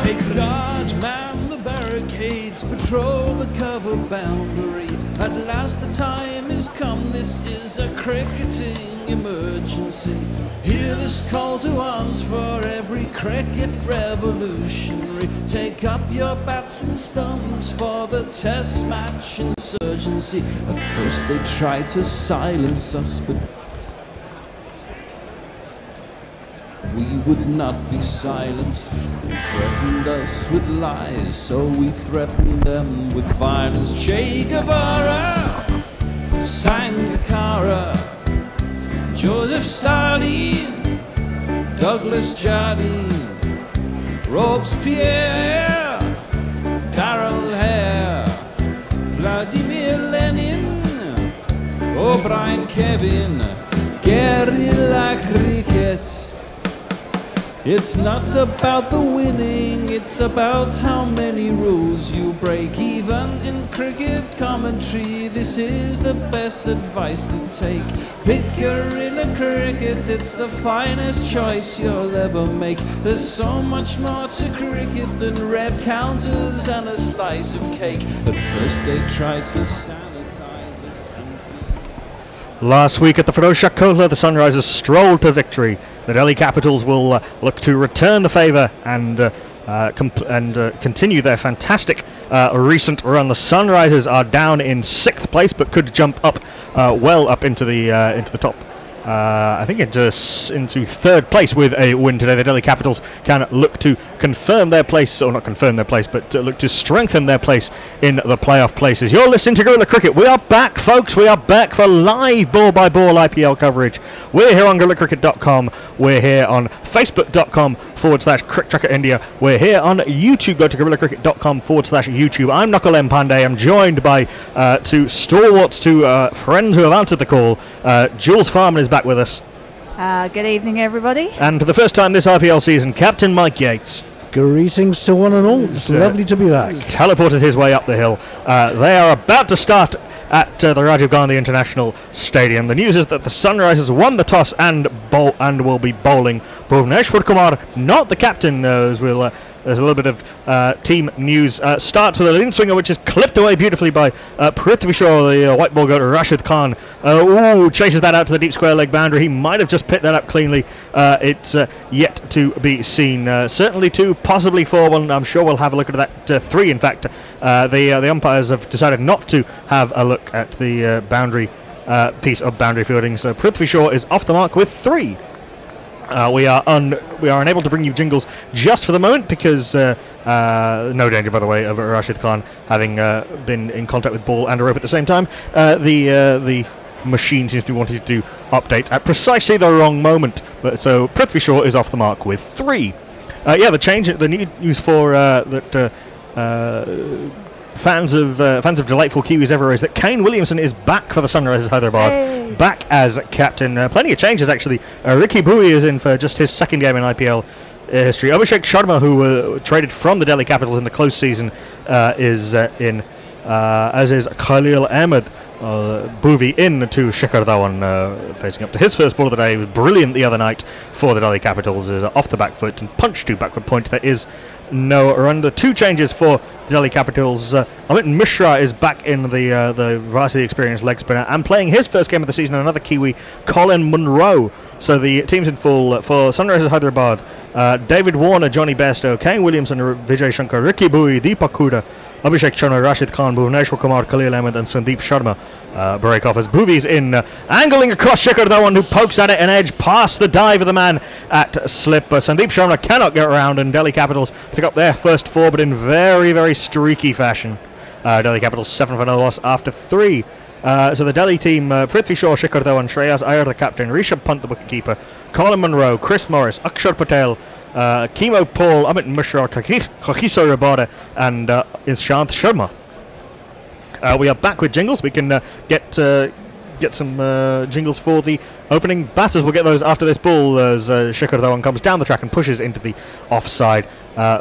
Take guard, man the barricades, patrol the cover boundary. At last the time is come, this is a cricketing emergency. Hear this call to arms for every cricket revolutionary. Take up your bats and stumps for the test match insurgency. At first they tried to silence us, but we would not be silenced. They threatened us with lies, so we threatened them with violence. Che Guevara, Sangakkara, Joseph Stalin, Douglas Jardine, Robespierre, Darrell Hare, Vladimir Lenin, O'Brien Kevin, guerrilla cricket. It's not about the winning, it's about how many rules you break. Even in cricket commentary, this is the best advice to take. Pick guerrilla cricket, it's the finest choice you'll ever make. There's so much more to cricket than rev counters and a slice of cake. At first they tried to sanitize us. Last week at the Firoz Kola, the Sunrisers strolled to victory. The Delhi Capitals will look to return the favour and continue their fantastic recent run. The Sunrisers are down in 6th place, but could jump up well up into the top. I think into 3rd place with a win today. The Delhi Capitals can look to confirm their place, or not confirm their place, but look to strengthen their place in the playoff places. You're listening to Gorilla Cricket. We are back, folks. We are back for live ball-by-ball IPL coverage. We're here on GorillaCricket.com. We're here on Facebook.com/Cricket India. We're here on YouTube. Go to GorillaCricket.com/YouTube. I'm Knuckle M. Pandey. I'm joined by two stalwarts, two friends who have answered the call. Jules Farman is back with us. Good evening, everybody. And for the first time this IPL season, Captain Mike Yates. Greetings to one and all. It's lovely to be back. Teleported his way up the hill. They are about to start at the Rajiv Gandhi International Stadium. The news is that the Sunrisers won the toss and will be bowling. Bhuvneshwar Kumar, not the captain, as we'll there's a little bit of team news. Starts with a in swinger which is clipped away beautifully by Prithvi Shaw, the white ball goat Rashid Khan. Chases that out to the deep square leg boundary. He might have just picked that up cleanly. It's yet to be seen. Certainly 2, possibly 4. Well, I'm sure we'll have a look at that. 3, in fact. The umpires have decided not to have a look at the boundary piece of boundary fielding. So Prithvi Shaw is off the mark with 3. We are unable to bring you jingles just for the moment because no danger, by the way, of Rashid Khan having been in contact with ball and a rope at the same time. The machine seems to be wanting to do updates at precisely the wrong moment. But so Prithvi Shaw is off the mark with 3. The new news for that. Fans of delightful Kiwis everywhere is that Kane Williamson is back for the Sunrisers Hyderabad. Hey. Back as captain. Plenty of changes actually. Ricky Bowie is in for just his 2nd game in IPL history. Abhishek Sharma, who traded from the Delhi Capitals in the close season, is in, as is Khalil Ahmed. Bhuvi in to Shikhar Dhawan, facing up to his first ball of the day. He was brilliant the other night for the Delhi Capitals. Is off the back foot and punched to backward point. There is no run. The 2 changes for the Delhi Capitals. Amit Mishra is back in the varsity experienced leg spinner and playing his first game of the season. Another Kiwi, Colin Munro. So the team's in full for Sunrisers Hyderabad. David Warner, Johnny Bairstow, Kane Williamson, Vijay Shankar, Ricky Bowie, Deepak Huda, Abhishek Sharma, Rashid Khan, Bhuvneshwar Kumar, Khalil Ahmed and Sandeep Sharma break off as Bhuvi's in, angling across Shikhar Dhawan, who pokes at it an edge past the dive of the man at slip. Sandeep Sharma cannot get around and Delhi Capitals pick up their first 4, but in very, very streaky fashion. Delhi Capitals 7 for no loss after 3. So the Delhi team, Prithvi Shaw, Shikhar Dhawan, Shreyas Iyer the captain, Rishabh Pant the wicketkeeper, Colin Munro, Chris Morris, Akshar Patel, Kimo Paul, Amit Mishra, Kagiso Rabada and Ishant Sharma. We are back with jingles. We can get some jingles for the opening batters. We'll get those after this ball as Shikhar Dhawan comes down the track and pushes into the offside,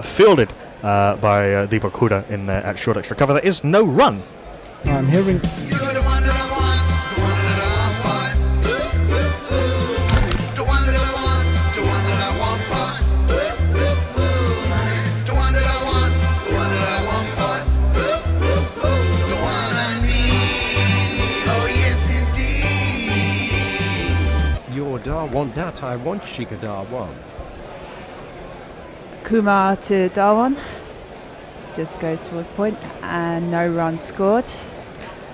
fielded by Deepak Huda in there at short extra cover. There is no run. I'm hearing... want that, I want Shikadar 1. Kumar to Darwan. Just goes towards point and no run scored.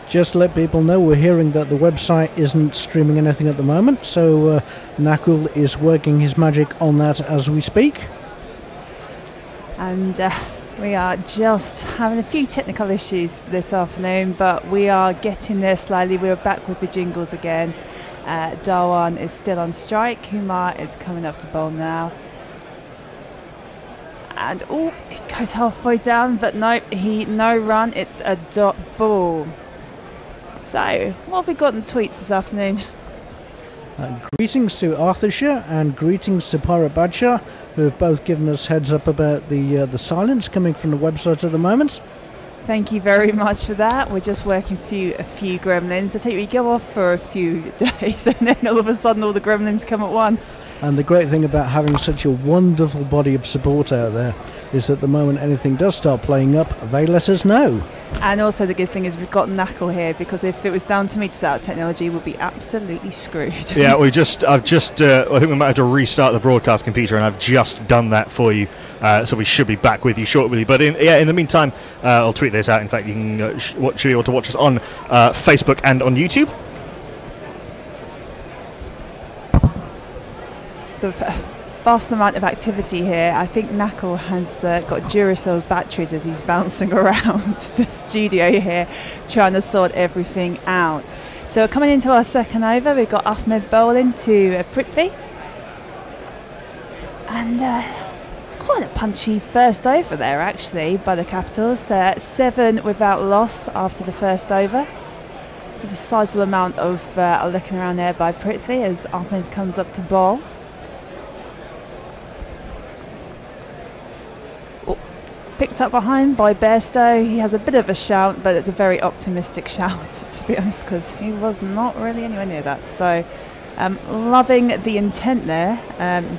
Just to let people know, we're hearing that the website isn't streaming anything at the moment, so Nakul is working his magic on that as we speak. And we are just having a few technical issues this afternoon, but we are getting there slowly. We're back with the jingles again. Darwan is still on strike. Kumar is coming up to bowl now. And it goes halfway down, but no run. It's a dot ball. So, what have we got in tweets this afternoon? Greetings to Arthurshire and greetings to Pirate Badshah, who have both given us heads up about the silence coming from the website at the moment. Thank you very much for that. We're just working a few gremlins. I tell you, we go off for a few days and then all of a sudden all the gremlins come at once. And the great thing about having such a wonderful body of support out there is that the moment anything does start playing up, they let us know. And also the good thing is we've got Knuckle here, because if it was down to me to set out technology, we'd be absolutely screwed. Yeah, I think we might have to restart the broadcast computer, and I've just done that for you. So we should be back with you shortly. But in the meantime, I'll tweet this out. In fact, you can should be able to watch us on Facebook and on YouTube. So vast amount of activity here. I think Knuckle has got Duracell's batteries as he's bouncing around the studio here, trying to sort everything out. So coming into our second over, we've got Ahmed bowling to Prithvi. And it's quite a punchy first over there, actually, by the Capitals. 7 without loss after the first over. There's a sizable amount of looking around there by Prithvi as Ahmed comes up to bowl. Picked up behind by Bairstow. He has a bit of a shout, but it's a very optimistic shout, to be honest, because he was not really anywhere near that. So loving the intent there.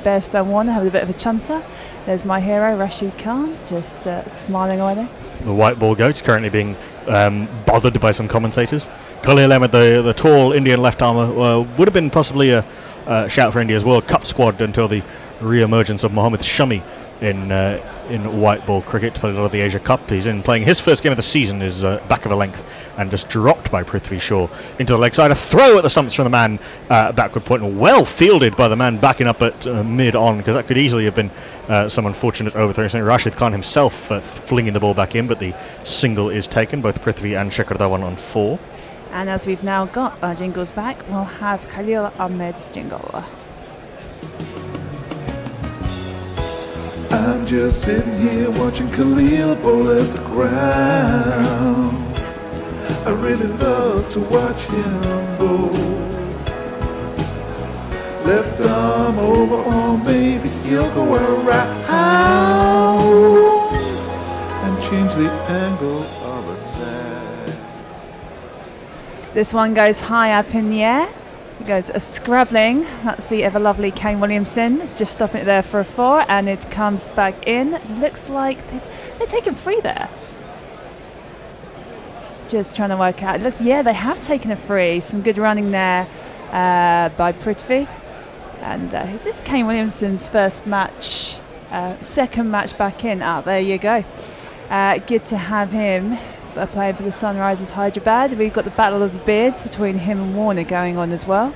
Bairstow 1 having a bit of a chunter. There's my hero Rashid Khan just smiling away there. The white ball goat's currently being bothered by some commentators. Khalil Ahmed, the tall Indian left armer, would have been possibly a shout for India's World Cup squad until the re-emergence of Mohammad Shami in white ball cricket. Played a lot of the Asia Cup. He's in playing his first game of the season, is back of a length and just dropped by Prithvi Shaw into the leg side. A throw at the stumps from the man backward point, well fielded by the man backing up at mid on, because that could easily have been some unfortunate overthrow. So Rashid Khan himself flinging the ball back in, but the single is taken. Both Prithvi and Shekhar Dhawan on 4. And as we've now got our jingles back, we'll have Khalil Ahmed's jingle. I'm just sitting here watching Khalil bowl at the ground. I really love to watch him bowl. Left arm over arm, baby, he'll go around and change the angle of attack. This one goes high up in the air. It goes a scrabbling. That's the ever lovely Kane Williamson. It's just stopping it there for a 4, and it comes back in. It looks like they're taking free there. Just trying to work out. It looks, yeah, they have taken a free. Some good running there by Prithvi. And is this Kane Williamson's first match? Second match back in. There you go. Good to have him playing for the Sunrisers Hyderabad. We've got the battle of the beards between him and Warner going on as well.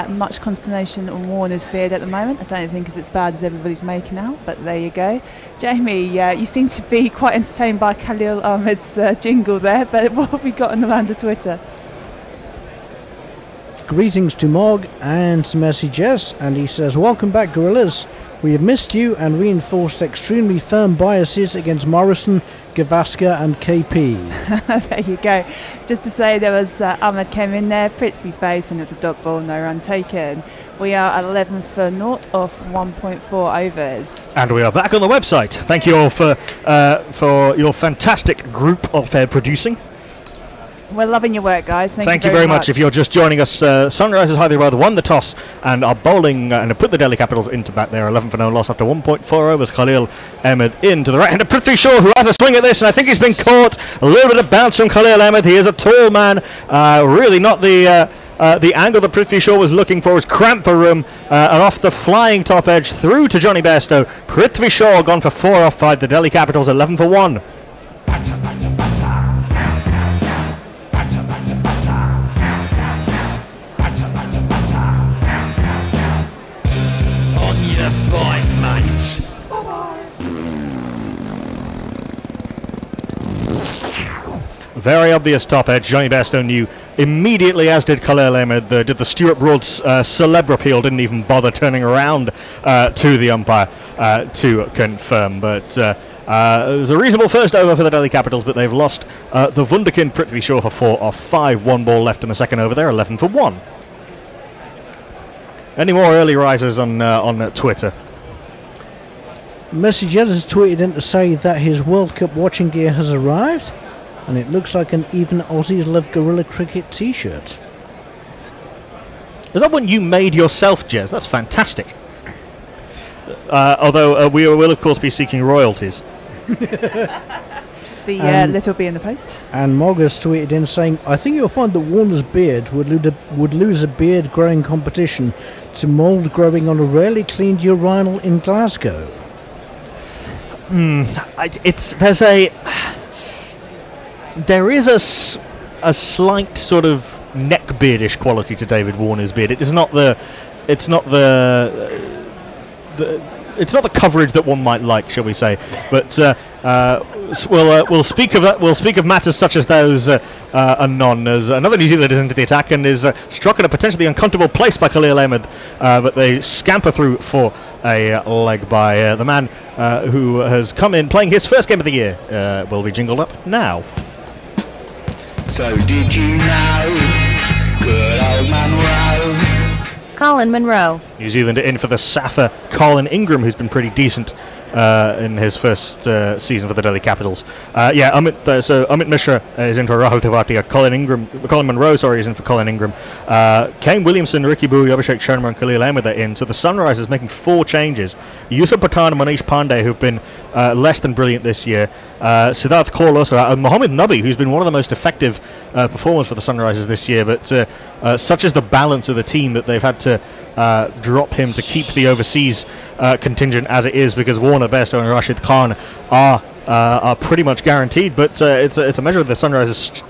Much consternation on Warner's beard at the moment. I don't think it's as bad as everybody's making out, but there you go. Jamie, you seem to be quite entertained by Khalil Ahmed's jingle there, but what have we got on the land of Twitter? Greetings to Mog and some messages, and he says, welcome back, Gorillas. We have missed you and reinforced extremely firm biases against Morrison, Gavaskar and KP. There you go. Just to say, there was Ahmed came in there, Prithvi face, and it was a dot ball, no run taken. We are at 11 for 0 off 1.4 overs. And we are back on the website. Thank you all for your fantastic group of producing. We're loving your work, guys. Thank you very much. If you're just joining us, Sunrisers Hyderabad won the toss and are bowling and have put the Delhi Capitals into bat there. 11 for 0 loss after 1.4 overs. Khalil Ahmed in to the right hand of Prithvi Shaw, who has a swing at this, and I think he's been caught. A little bit of bounce from Khalil Ahmed. He is a tall man, really not the The angle that Prithvi Shaw was looking for was cramped for room, and off the flying top edge through to Johnny Bairstow. Prithvi Shaw gone for 4 off 5. The Delhi Capitals 11 for 1. Very obvious top edge. Johnny Bairstow knew immediately, as did Khalil Ahmed. Did the Stuart Broad celeb appeal, didn't even bother turning around to the umpire to confirm. But it was a reasonable first over for the Delhi Capitals, but they've lost the Wunderkind Prithvi Shaw for 4 off 5. 1 ball left in the second over there, 11 for 1. Any more early risers on Twitter? Messi Jed has tweeted in to say that his World Cup watching gear has arrived, and it looks like an Even Aussies Love Gorilla Cricket t-shirt. Is that one you made yourself, Jez? That's fantastic. Although we will, of course, be seeking royalties. The little bee in the post. And Mog has tweeted in saying, I think you'll find that Warner's beard would lose a beard growing competition to mould growing on a rarely cleaned urinal in Glasgow. There is a slight sort of neck beardish quality to David Warner's beard. It's not the coverage that one might like, shall we say? But we'll speak of that. We'll speak of matters such as those anon. As another New Zealander is into the attack and is struck at a potentially uncomfortable place by Khalil Ahmed, but they scamper through for a leg by the man who has come in playing his first game of the year. Will be jingled up now. So did you know, good old Monroe? Colin Monroe. New Zealand in for the Safa Colin Ingram, who's been pretty decent in his first season for the Delhi Capitals. Amit Mishra is in for Rahul Tewati. Colin Monroe, is in for Colin Ingram. Kane Williamson, Ricky Bowie, Abhishek Sharma and Khalil Ahmed are in. So the Sunrisers making 4 changes. Yusuf Pathan and Manish Pandey, who've been less than brilliant this year. Siddharth Kaur also out. And Mohammad Nabi, who's been one of the most effective performers for the Sunrisers this year. But such is the balance of the team that they've had to drop him to keep the overseas contingent as it is, because Warner, Bairstow and Rashid Khan are pretty much guaranteed. But it's a measure of the Sunrisers.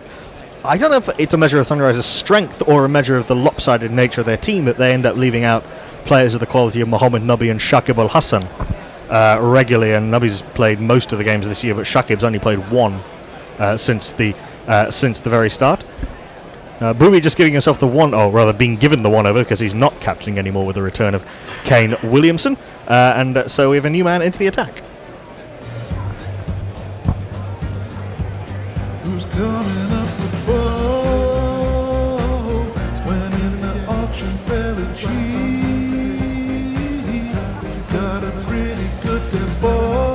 I don't know if it's a measure of Sunrisers' strength or a measure of the lopsided nature of their team that they end up leaving out players of the quality of Mohammad Nabi and Shakib Al Hassan regularly. And Nabi's played most of the games this year, but Shakib's only played 1 since the very start. Bowie just giving himself the 1, or rather being given the 1 over, because he's not captaining anymore with the return of Kane Williamson. And so we have a new man into the attack. Who's coming up to bowl when in the auction fairly cheap? Got a pretty good ball.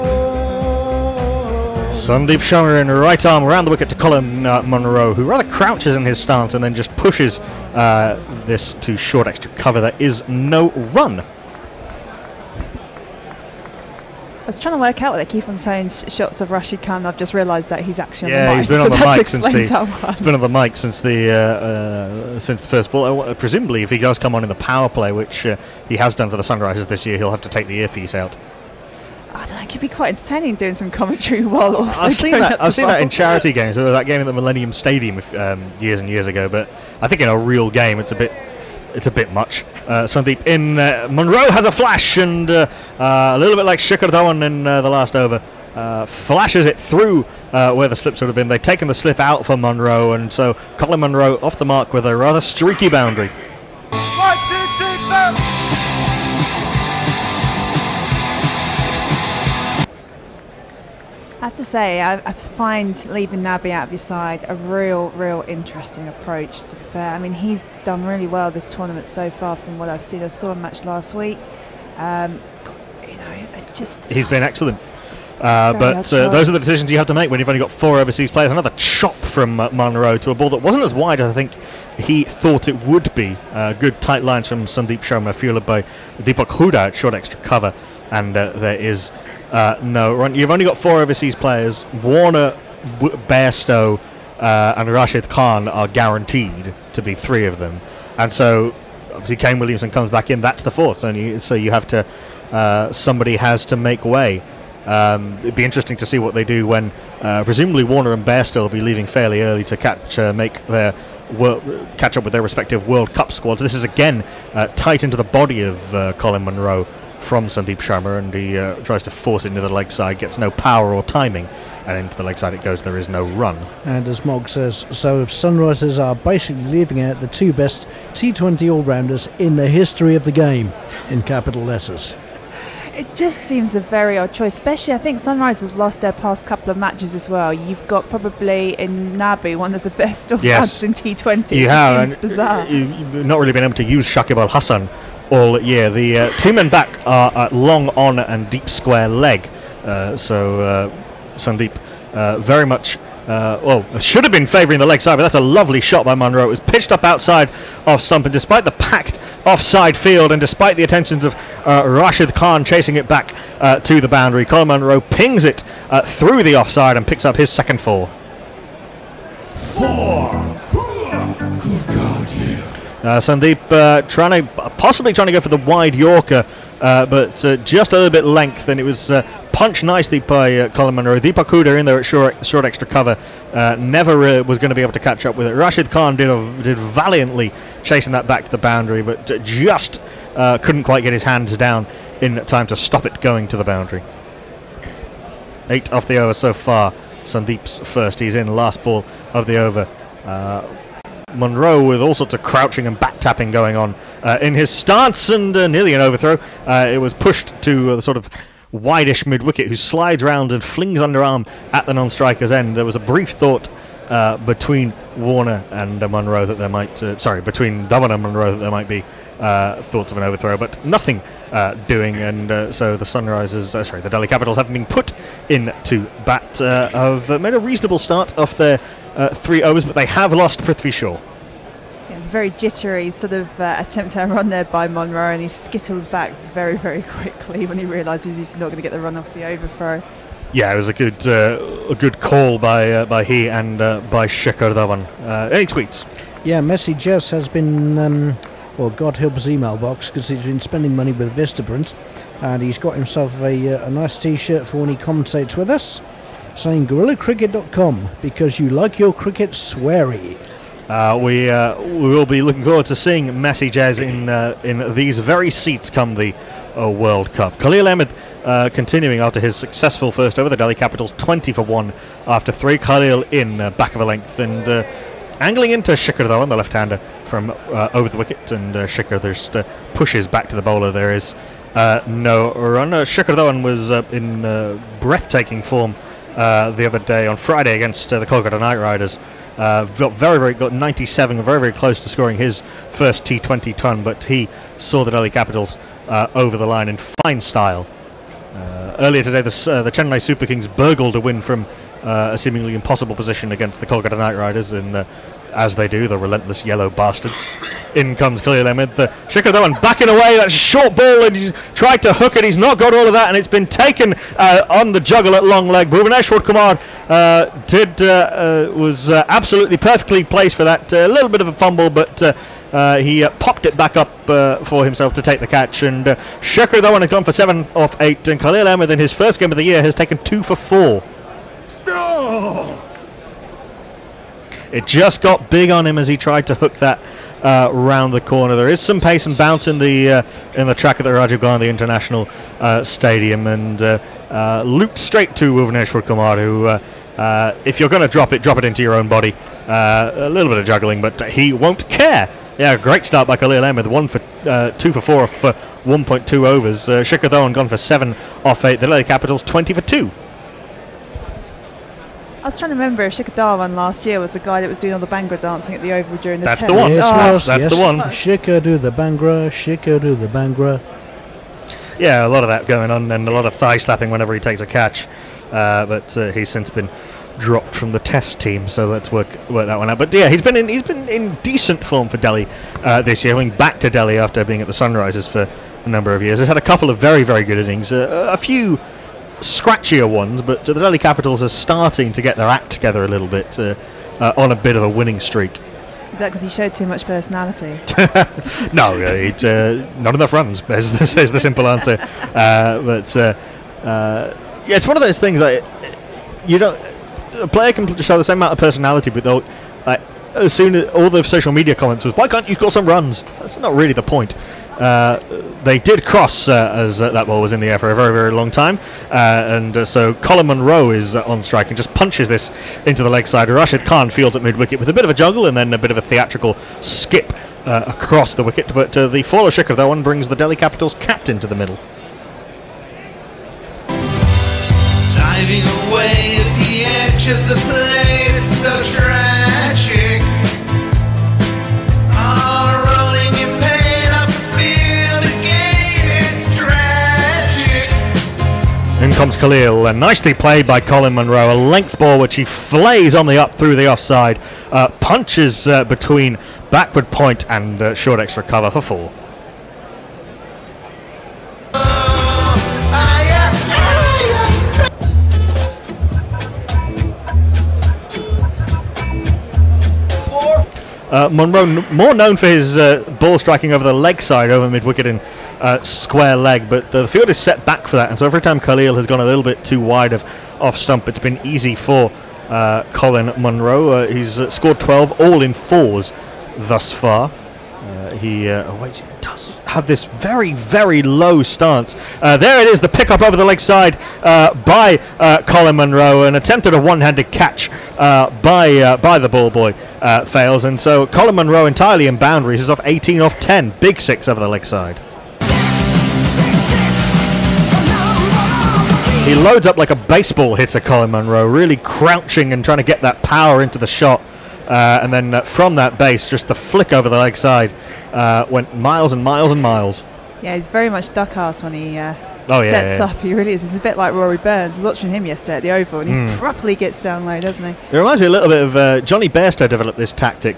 Sandeep Sharma in right arm around the wicket to Colin Monroe, who rather crouches in his stance and then just pushes this to short extra cover. There is no run. I was trying to work out what they keep on saying shots of Rashid Khan. I've just realised that he's actually on the mic. He's been on the mic since the first ball. Presumably, if he does come on in the power play, which he has done for the Sunrisers this year, he'll have to take the earpiece out. I don't know, it could be quite entertaining doing some commentary while also I've seen that in charity games. There was that game at the Millennium Stadium years and years ago, but I think in a real game it's a bit much. Sandeep in. Monroe has a flash, and a little bit like Shikhar Dhawan in the last over, flashes it through where the slips would have been. They've taken the slip out for Monroe, and so Colin Monroe off the mark with a rather streaky boundary. 1, 2, 3, 4. I have to say, I find leaving Nabi out of your side a real interesting approach, to be fair. I mean, he's done really well this tournament so far from what I've seen. I saw a match last week. He's been excellent. But those are the decisions you have to make when you've only got 4 overseas players. Another chop from Monroe to a ball that wasn't as wide as I think he thought it would be. Good tight lines from Sandeep Sharma, fueled by Deepak Huda at short extra cover. And there is no run. You've only got 4 overseas players. Warner, Bairstow and Rashid Khan are guaranteed to be 3 of them. and so obviously Kane Williamson comes back in. That's the fourth. So you have to somebody has to make way. It'd be interesting to see what they do when presumably Warner and Bairstow will be leaving fairly early to catch up with their respective World Cup squads. This is again tight into the body of Colin Munro from Sandeep Sharma, and he tries to force it into the leg side, gets no power or timing, and into the leg side it goes. There is no run. And as Mog says, so Sunrisers are basically leaving out the two best T20 all-rounders in the history of the game, in capital letters. It just seems a very odd choice, especially I think Sunrise has lost their past couple of matches as well. You've got probably in Nabi one of the best all-rounders in T20. You have. Seems bizarre. You've not really been able to use Shakib Al Hassan all year. The two men back are long on and deep square leg. So Sandeep very much should have been favouring the leg side, but that's a lovely shot by Munro. It was pitched up outside off stump, and despite the packed offside field and despite the attentions of Rashid Khan chasing it back to the boundary, Colin Munro pings it through the offside and picks up his second four. Good God, yeah. Sandeep possibly trying to go for the wide Yorker, but just a little bit length, and it was punched nicely by Colin Munro. Deepak Huda in there at short extra cover, never was going to be able to catch up with it. Rashid Khan did valiantly chasing that back to the boundary, but just couldn't quite get his hands down in time to stop it going to the boundary. 8 off the over so far. Sandeep's first. He's in, last ball of the over. Munro with all sorts of crouching and back tapping going on in his stance, and nearly an overthrow. It was pushed to the sort of wideish mid-wicket, who slides round and flings underarm at the non-striker's end. There was a brief thought between Warner and Munro that there might, between Dhawan and Munro that there might be thoughts of an overthrow, but nothing doing, and so the the Delhi Capitals haven't been put into bat, have made a reasonable start off their 3 overs, but they have lost Prithvi Shaw. Yeah, it's very jittery sort of attempt to run there by Munro, and he skittles back very, very quickly when he realises he's not going to get the run off the overthrow. Yeah, it was a good call by he and by Shikhar Dhawan. Any tweets? Yeah, Messi Jess has been, God help his email box, because he's been spending money with Vistaprint, and he's got himself a nice t-shirt for when he commentates with us, saying GorillaCricket.com, because you like your cricket sweary. We will be looking forward to seeing Messi Jazz in these very seats come the World Cup. Khalil Ahmed continuing after his successful first over. The Delhi Capitals 20 for 1 after 3. Khalil in back of a length and angling into Shikhar Dhawan, the left-hander, from over the wicket, and Shikhar just pushes back to the bowler. There is no run. Shikhar Dhawan was in breathtaking form the other day on Friday against the Kolkata Knight Riders. Got 97, very, very close to scoring his first T20 ton, but he saw the Delhi Capitals over the line in fine style. Earlier today, the Chennai Super Kings burgled a win from a seemingly impossible position against the Kolkata Knight Riders, as they do, the relentless yellow bastards. In comes Khalil Ahmed. Shikhar Dhawan backing away. That's a short ball, and he's tried to hook it. He's not got all of that, and it's been taken on the juggle at long leg. Bhuvaneshwar Kumar was absolutely perfectly placed for that. A little bit of a fumble, but he popped it back up for himself to take the catch. And Shikhar Dhawan has gone for 7 off 8, and Khalil Ahmed in his first game of the year has taken 2 for 4. Oh. It just got big on him as he tried to hook that round the corner. There is some pace and bounce in the track at the Rajiv Gandhi International Stadium, and looped straight to Bhuvaneshwar Kumar, who, if you're going to drop it into your own body. A little bit of juggling, but he won't care. Yeah, great start by Khalil Ahmed. 2 for 4 for 1.2 overs. Shikhar Dhawan gone for 7 off 8. The Delhi Capitals 20 for 2. I was trying to remember if Shikhar Dhawan last year was the guy that was doing all the Bhangra dancing at the Oval during the That's test. the one. Yes, That's the one. Shikhar do the Bhangra, Shikhar do the Bhangra. Yeah, a lot of that going on, and a lot of thigh slapping whenever he takes a catch. But he's since been dropped from the test team, so let's work that one out. But yeah, he's been in decent form for Delhi this year, going back to Delhi after being at the Sunrisers for a number of years. He's had a couple of very, very good innings, a few scratchier ones, but the Delhi Capitals are starting to get their act together a little bit, on a bit of a winning streak. Is that because he showed too much personality? No, not enough runs is the simple answer. Yeah, it's one of those things that a player can show the same amount of personality, but they'll, as soon as all the social media comments was, why can't you score some runs? That's not really the point. They did cross as that ball was in the air for a very, very long time, and so Colin Munro is on strike and just punches this into the leg side. Rashid Khan fields at mid-wicket with a bit of a juggle and then a bit of a theatrical skip across the wicket, but the follow shick of that one brings the Delhi Capitals captain to the middle. Diving away at the edge of the place, so tragic. Rolling in pain off the field again, it's tragic. In comes Khalil, nicely played by Colin Munro, a length ball which he flays on the up through the offside, punches between backward point and short extra cover for 4. Munro, more known for his ball striking over the leg side, over mid-wicket and square leg, but the field is set back for that, and so every time Khalil has gone a little bit too wide of off stump, it's been easy for Colin Munro. He's scored 12, all in 4s thus far. He does have this very, very low stance. There it is, the pickup over the leg side by Colin Munro. An attempt at a one-handed catch by the ball boy fails, and so Colin Munro entirely in boundaries is off 18 off 10. Big 6 over the leg side. He loads up like a baseball hitter, Colin Munro, really crouching and trying to get that power into the shot. And then from that base, just the flick over the leg side went miles and miles and miles. Yeah, he's very much duck-ass when he sets up. He really is. It's a bit like Rory Burns. I was watching him yesterday at the Oval, and he properly gets down low, doesn't he? It reminds me a little bit of Johnny Bairstow developed this tactic,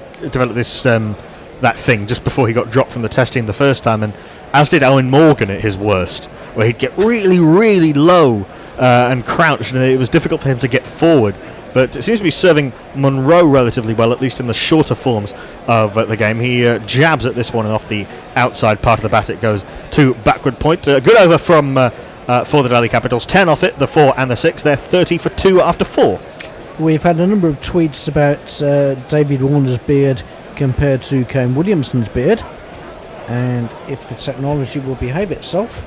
that thing just before he got dropped from the test team the first time, and as did Owen Morgan at his worst, where he'd get really, really low and crouched, and it was difficult for him to get forward. But it seems to be serving Munro relatively well, at least in the shorter forms of the game. He jabs at this one, and off the outside part of the bat it goes to backward point. Good over from for the Delhi Capitals. 10 off it, the 4 and the 6. They're 30 for 2 after 4. We've had a number of tweets about David Warner's beard compared to Kane Williamson's beard, and if the technology will behave itself,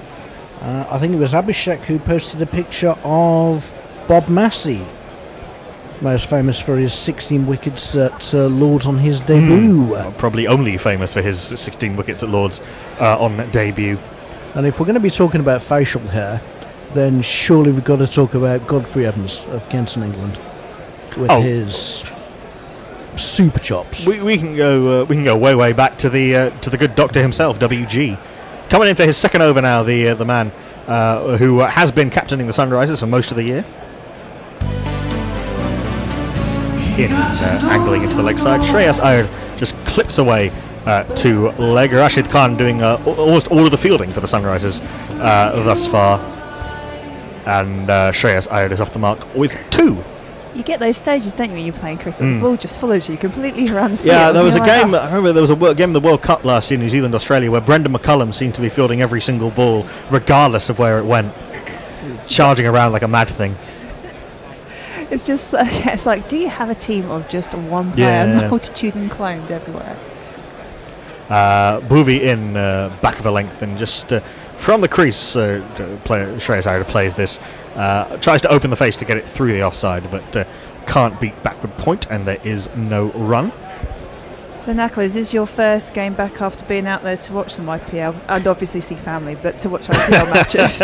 I think it was Abhishek who posted a picture of Bob Massey, most famous for his 16 wickets at Lords on his debut. Probably only famous for his 16 wickets at Lords on debut. And if we're going to be talking about facial hair, then surely we've got to talk about Godfrey Evans of Kenton, England, with his super chops. We can go way back to the good doctor himself, WG, coming in for his second over now. The man who has been captaining the Sunrisers for most of the year. Angling into the leg side. Shreyas Iyer just clips away to leg. Rashid Khan doing almost all of the fielding for the Sunrisers thus far, and Shreyas Iyer is off the mark with 2. You get those stages, don't you, when you're playing cricket? The ball just follows you completely around the field. Yeah, there was a game, I remember there was a game of the World Cup last year in New Zealand, Australia, where Brendan McCullum seemed to be fielding every single ball, regardless of where it went, charging around like a mad thing. It's just, it's like, do you have a team of just one player, multitude and cloned everywhere? Bhuvi in back of a length, and just from the crease, Shreyas Iyer plays this, tries to open the face to get it through the offside, but can't beat backward point, and there is no run. So Nakul, is this your first game back after being out there to watch some IPL, and obviously see family, but to watch IPL matches?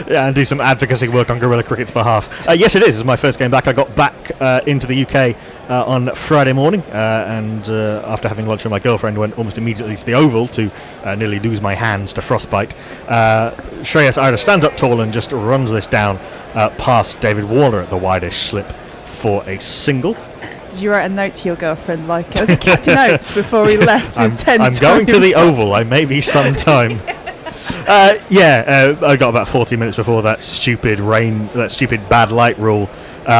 Yeah, and do some advocacy work on Guerrilla Cricket's behalf. Yes, it is. It's my first game back. I got back into the UK on Friday morning, and after having lunch with my girlfriend, went almost immediately to the Oval to nearly lose my hands to frostbite. Shreyas Iyer stands up tall and just runs this down past David Warner at the widest slip for a single. Did you write a note to your girlfriend like, as a Captain Oates before he left? I'm going to the Oval. I may be sometime. I got about 40 minutes before that stupid bad light rule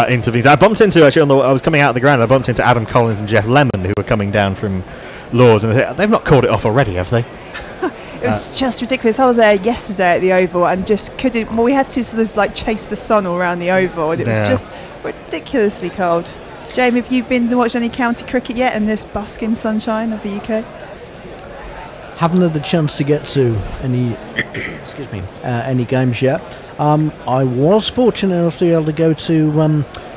intervenes. I bumped into, actually, I was coming out of the ground, I bumped into Adam Collins and Jeff Lemon, who were coming down from Lords, and they've not called it off already, have they? It was just ridiculous. I was there yesterday at the Oval and just couldn't. Well, we had to sort of like chase the sun all around the Oval, and it was just ridiculously cold. Jamie, have you been to watch any county cricket yet in this basking sunshine of the UK? Haven't had the chance to get to any any games yet. I was fortunate enough to be able to go to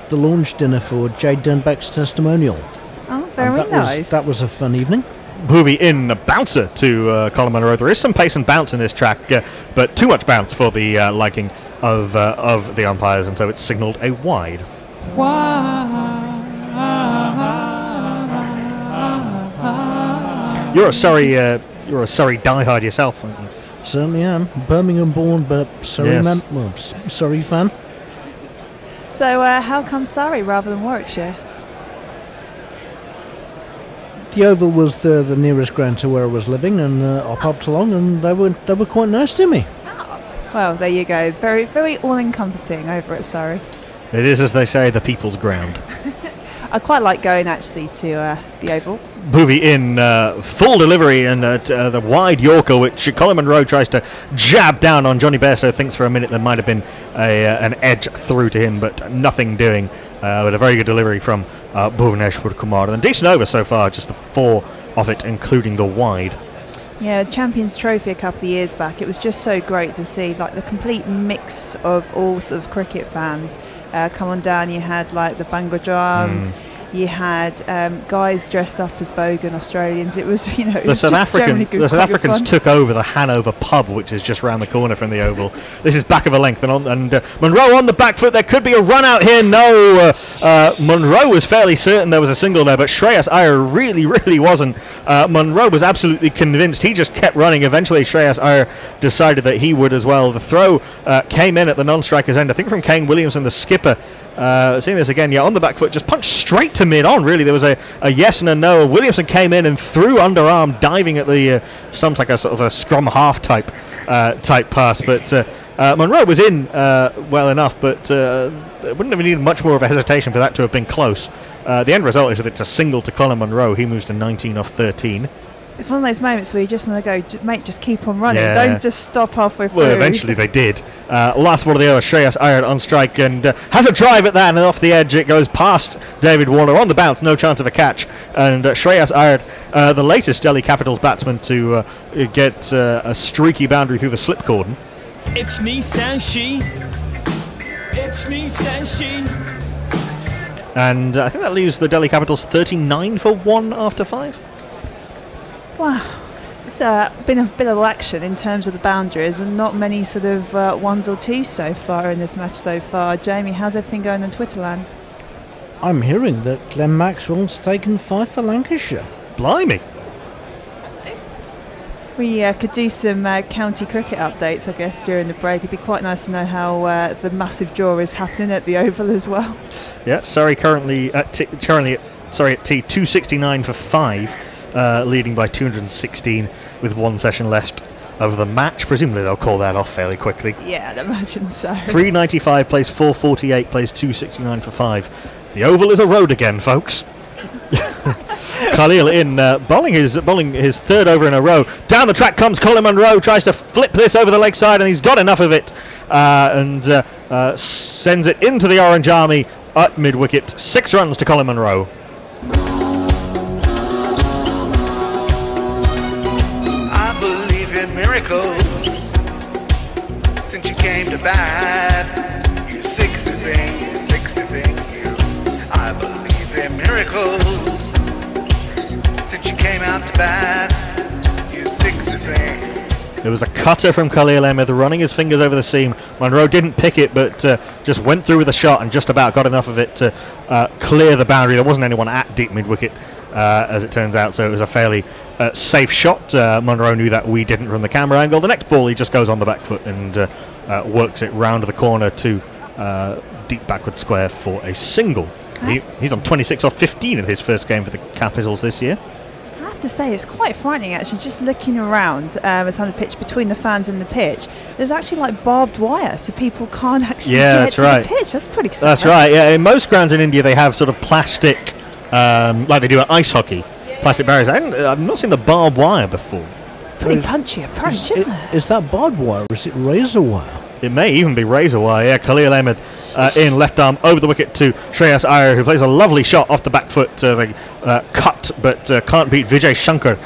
the launch dinner for Jade Dernbeck's testimonial. Oh, very nice. That was a fun evening. Bhuvi in a bouncer to Colin Munro. There is some pace and bounce in this track, but too much bounce for the liking of the umpires, and so it's signalled a wide. You're a Surrey diehard yourself, aren't you? Certainly am. Birmingham born, but Surrey man. Well, Surrey fan. So how come Surrey rather than Warwickshire? The Oval was the nearest ground to where I was living, and I popped along, and they were quite nice to me. Well, there you go. Very, very all-encompassing over at Surrey. It is, as they say, the people's ground. I quite like going actually to the Oval. Bhuvi in full delivery, and the wide Yorker, which Colin Munro tries to jab down on Johnny Bairstow. Thinks for a minute there might have been an edge through to him, but nothing doing. With a very good delivery from Bhuvaneshwar Kumar. And a decent over so far, just the 4 of it, including the wide. Yeah, Champions Trophy a couple of years back. It was just so great to see like the complete mix of all sort of cricket fans come on down. You had like the Bangla drums. You had guys dressed up as Bogan Australians. It was, you know, the South Africans took over the Hanover pub, which is just round the corner from the Oval. This is back of a length, and Munro on the back foot. There could be a run out here. No, Munro was fairly certain there was a single there, but Shreyas Iyer really wasn't. Munro was absolutely convinced. He just kept running. Eventually, Shreyas Iyer decided that he would as well. The throw came in at the non-striker's end, I think from Kane Williamson, the skipper. Seeing this again, on the back foot, just punched straight to mid-on, really. There was a yes and a no. Williamson came in and threw underarm, diving at the stumps like a sort of a scrum half type pass. But Munro was in well enough, but it wouldn't have needed much more of a hesitation for that to have been close. The end result is that it's a single to Colin Munro. He moves to 19 off 13. It's one of those moments where you just want to go, mate, just keep on running. Don't just stop halfway through. Well, eventually they did. Last one of the over, Shreyas Iyer on strike, and has a drive at that, and off the edge it goes past David Warner on the bounce, no chance of a catch. And Shreyas Iyer, the latest Delhi Capitals batsman to get a streaky boundary through the slip cordon. It's Nissan Shi. It's Nissan Shi. And I think that leaves the Delhi Capitals 39 for 1 after 5. Wow, it's been a bit of action in terms of the boundaries, and not many sort of ones or twos so far in this match so far. Jamie, how's everything going in Twitterland? I'm hearing that Glenn Maxwell's taken 5 for Lancashire. Blimey! We could do some county cricket updates, I guess, during the break. It'd be quite nice to know how the massive draw is happening at the Oval as well. Yeah, Surrey currently at T 269 for 5. Leading by 216 with 1 session left of the match. Presumably they'll call that off fairly quickly. Yeah, I'd imagine so. 395 plays 448, plays 269 for 5. The Oval is a road again, folks. Khalil in bowling his 3rd over in a row. Down the track comes Colin Munro, tries to flip this over the leg side, and he's got enough of it and sends it into the Orange Army at mid-wicket. 6 runs to Colin Munro. Miracles since you came to bat. You 60 thing, you 60 thing, you. I believe in miracles since you came out to bat. You 60 thing. There was a cutter from Khalil Ahmed running his fingers over the seam. Munro didn't pick it, but just went through with a shot and just about got enough of it to clear the boundary. There wasn't anyone at deep mid-wicket, as it turns out, so it was a fairly safe shot. Munro knew that we didn't run the camera angle. The next ball, he just goes on the back foot and works it round the corner to deep backward square for a single. He's on 26 off 15 in his first game for the Capitals this year. I have have to say it's quite frightening actually, just looking around on the pitch between the fans and the pitch. There's actually like barbed wire, so people can't actually get to the pitch. That's pretty sad. That's right. Yeah, in most grounds in India they have sort of plastic, like they do at ice hockey, plastic barriers. I've not seen the barbed wire before. It's a pretty punchy approach, isn't it? Is that barbed wire or is it razor wire? It may even be razor wire. Yeah, Khalil Ahmed in left arm over the wicket to Shreyas Iyer, who plays a lovely shot off the back foot. They cut, but can't beat Vijay Shankar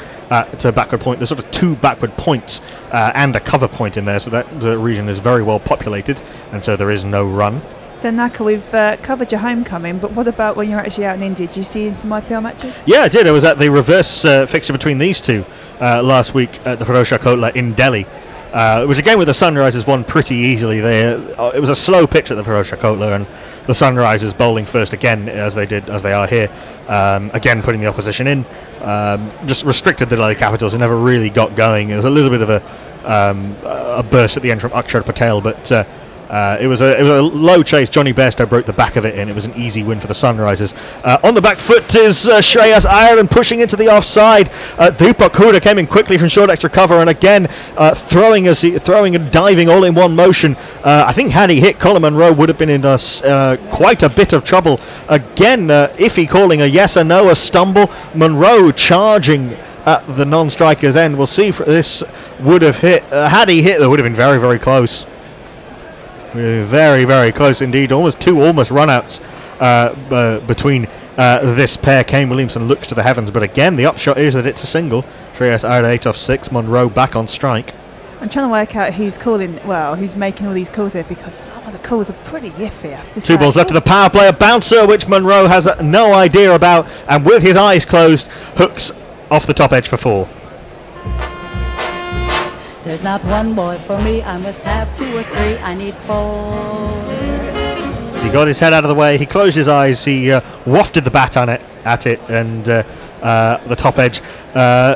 to backward point. There's sort of 2 backward points and a cover point in there, so that region is very well populated, and so there is no run. So Naka, we've covered your homecoming, but what about when you're actually out in India? Did you see some IPL matches? Yeah, I did. I was at the reverse fixture between these two last week at the Ferozshah Kotla in Delhi. It was a game where the Sunrisers won pretty easily. It was a slow pitch at the Ferozshah Kotla, and the Sunrisers bowling first again, as they are here, again putting the opposition in, just restricted the Delhi Capitals, who never really got going. There was a little bit of a burst at the end from Akshar Patel, but it was a low chase. Johnny Bairstow broke the back of it, and it was an easy win for the Sunrisers. On the back foot is Shreyas Iyer, and pushing into the offside. Deepak Hooda came in quickly from short extra cover, and again throwing and diving all in one motion. I think had he hit Colin Munro, would have been in quite a bit of trouble. Again, iffy calling, a yes or no, a stumble. Munro charging at the non-striker's end. We'll see if this would have hit. Had he hit, that would have been very, very close. Very, very close indeed. Almost run-outs between this pair. Kane Williamson looks to the heavens, but again the upshot is that it's a single. Shreyas Iyer 8 off 6. Munro back on strike. I'm trying to work out who's calling. Well, who's making all these calls here, because some of the calls are pretty iffy, I have to say. 2 balls left to the power play. A bouncer which Munro has no idea about, and with his eyes closed, hooks off the top edge for 4. There's not one boy for me, I must have 2 or 3, I need 4. He got his head out of the way, he closed his eyes, he wafted the bat at it, and the top edge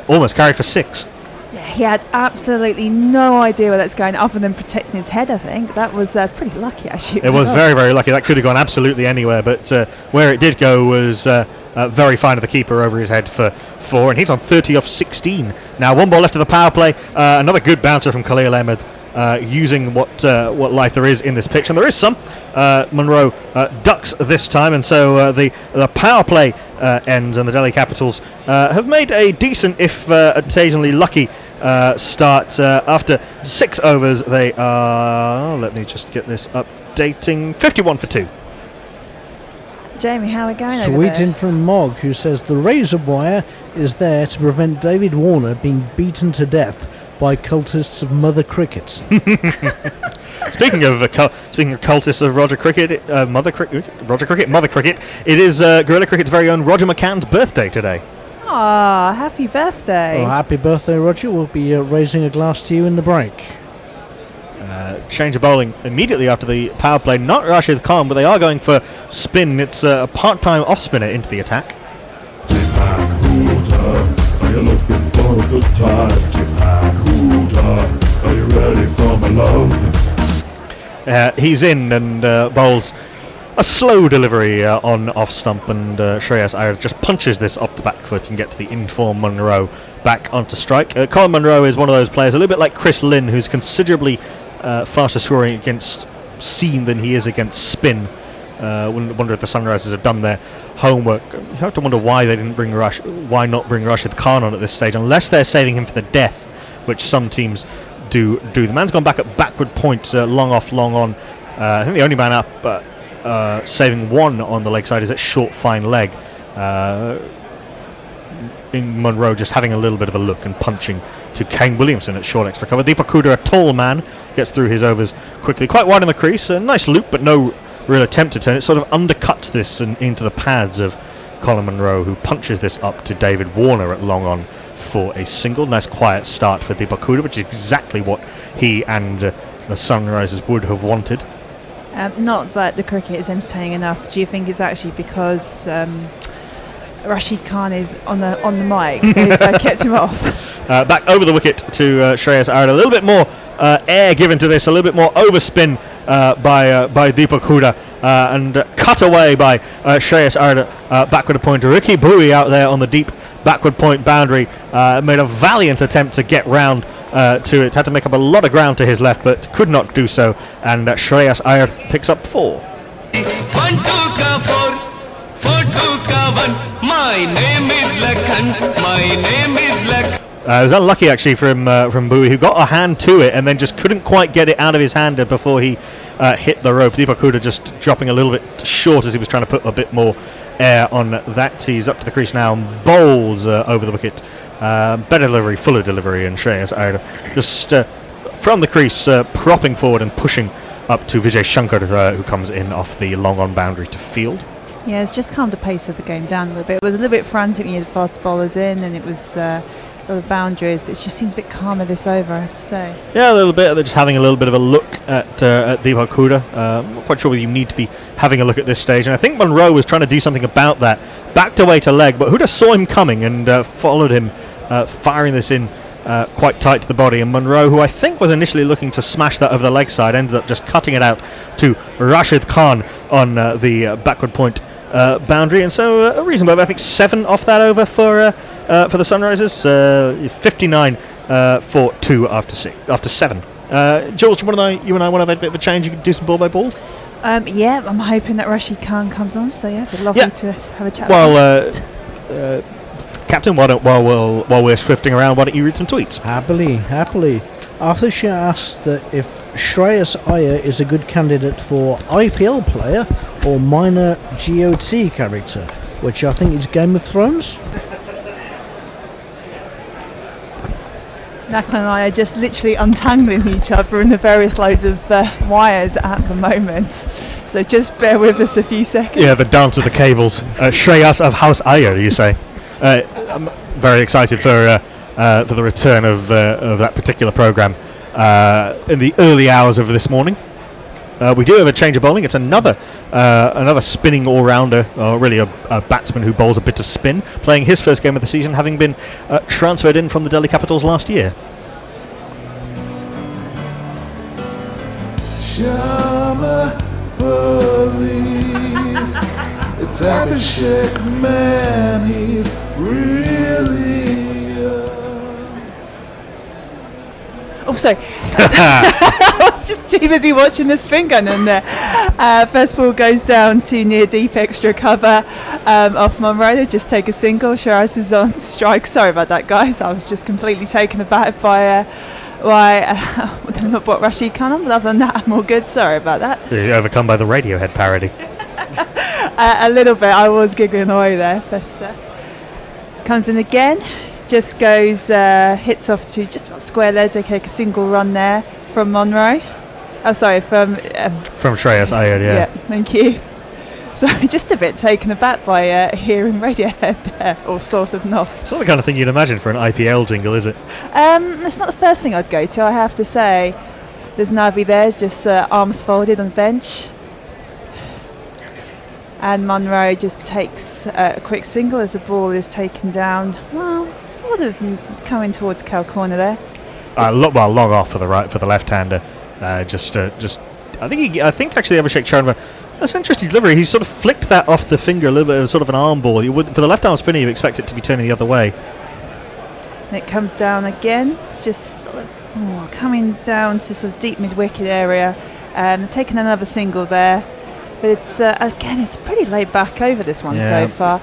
almost carried for 6. Yeah, he had absolutely no idea where that's going, other than protecting his head, I think. That was pretty lucky, actually. It was very, very lucky. That could have gone absolutely anywhere, but where it did go was very fine of the keeper over his head for 4, and he's on 30 off 16. Now 1 ball left to the power play. Another good bouncer from Khalil Ahmed, using what life there is in this pitch, and there is some. Munro ducks this time, and so the power play ends, and the Delhi Capitals have made a decent, if occasionally lucky, start. After 6 overs, they are, let me just get this updating, 51 for 2. Jamie, how are we going over Sweet there? in from Mog, who says the razor wire is there to prevent David Warner being beaten to death by cultists of Mother Cricket. Speaking of cultists of Mother Cricket, it is Guerrilla Cricket's very own Roger McCann's birthday today. Aw, happy birthday. Oh, happy birthday, Roger. We'll be raising a glass to you in the break. Change of bowling immediately after the power play. Not Rashid Khan, but they are going for spin. It's a part-time off spinner into the attack. Are you looking for a good time? Are you ready for my love? He's in and bowls a slow delivery on off stump, and Shreyas Iyer just punches this off the back foot and gets the in-form Munro back onto strike. Colin Munro is one of those players, a little bit like Chris Lynn, who's considerably faster scoring against seam than he is against spin. Wonder if the Sunrisers have done their homework. You have to wonder why they didn't bring why not bring Rashid Khan on at this stage, unless they're saving him for the death, which some teams do. The man's gone back at backward point, long off, long on. I think the only man up saving 1 on the leg side is at short, fine leg. In Munro just having a little bit of a look and punching to Kane Williamson at short extra cover. Deepak Hooda, a tall man, gets through his overs quickly, quite wide in the crease. A nice loop, but no real attempt to turn. It sort of undercuts this and into the pads of Colin Munro, who punches this up to David Warner at long on for a single. Nice quiet start for Deepak Hooda, which is exactly what he and the Sunrisers would have wanted. Not that the cricket is entertaining enough. Do you think it's actually because Rashid Khan is on the mic? They've kept him off. Back over the wicket to Shreyas Iyer. A little bit more air given to this, a little bit more overspin by Deepak Hooda, and cut away by Shreyas Iyer backward a point. Ricky Bowie out there on the deep backward point boundary made a valiant attempt to get round to it. Had to make up a lot of ground to his left, but could not do so. And Shreyas Iyer picks up 4. 1 2 ka 4 4 2 ka 1. My name is Lakhan. My name is Lakhan. It was unlucky actually from Bowie, who got a hand to it and then just couldn't quite get it out of his hand before he hit the rope. Deepak Huda just dropping a little bit short as he was trying to put a bit more air on that. He's up to the crease now and bowls over the wicket. Better delivery, fuller delivery, and Shreyas Iyer just from the crease propping forward and pushing up to Vijay Shankar, who comes in off the long on boundary to field. Yeah, it's just calmed the pace of the game down a little bit. It was a little bit frantic when you had fast bowlers in, and it was the boundaries, but it just seems a bit calmer this over, I have to say. Yeah, a little bit. They're just having a little bit of a look at Deepak Huda. I'm not quite sure whether you need to be having a look at this stage, and I think Monroe was trying to do something about that. Backed away to leg, but Huda saw him coming and followed him, firing this in quite tight to the body. And Monroe, who I think was initially looking to smash that over the leg side, ended up just cutting it out to Rashid Khan on the backward point boundary, and so a reasonable, I think 7 off that over for the Sunrisers. 59 for 2 after 7. Jules, you and I want to have a bit of a change. You can do some ball by ball. Yeah, I'm hoping that Rashid Khan comes on. So yeah, it'd be lovely to have a chat. Well, Captain, while we're swifting around, why don't you read some tweets? Happily. Arthur Shah asked that if Shreyas Iyer is a good candidate for IPL player or minor GOT character, which I think is Game of Thrones. Naklan and I are just literally untangling each other in the various loads of wires at the moment. So just bear with us a few seconds. Yeah, the dance of the cables. Shreyas of House Iyer, you say? I'm very excited for the return of that particular programme in the early hours of this morning. We do have a change of bowling. It's another spinning all-rounder, or really a batsman who bowls a bit of spin, playing his first game of the season, having been transferred in from the Delhi Capitals last year. Shama police, it's Abhishek, man, he's really Oh, sorry. I was just too busy watching the spin gun in there. First ball goes down to near deep extra cover off Monroe. They just take a single. Shiraz is on strike. Sorry about that, guys. I was just completely taken aback by what Rashid Khan on, but other than that, I'm all good. Sorry about that. You're overcome by the Radiohead parody. A little bit. I was giggling away there, but comes in again. Just goes, hits off to just about square leg. They take a single run there from Monroe. Oh, sorry, from Shreyas Iyer, yeah. Thank you. Sorry, just a bit taken aback by hearing Radiohead there, or sort of not. It's not the kind of thing you'd imagine for an IPL jingle, is it? It's not the first thing I'd go to, I have to say. There's Navi there, just arms folded on the bench. And Monroe just takes a quick single as the ball is taken down. Well, sort of coming towards cow corner there. Long off for the left-hander. I think actually Abhishek Sharma. That's an interesting delivery. He sort of flicked that off the finger a little bit, as sort of an arm ball. You would, for the left-arm spinner, you expect it to be turning the other way. And it comes down again, just sort of coming down to sort of deep mid-wicket area, taking another single there. But it's again, it's pretty laid back over this one so far.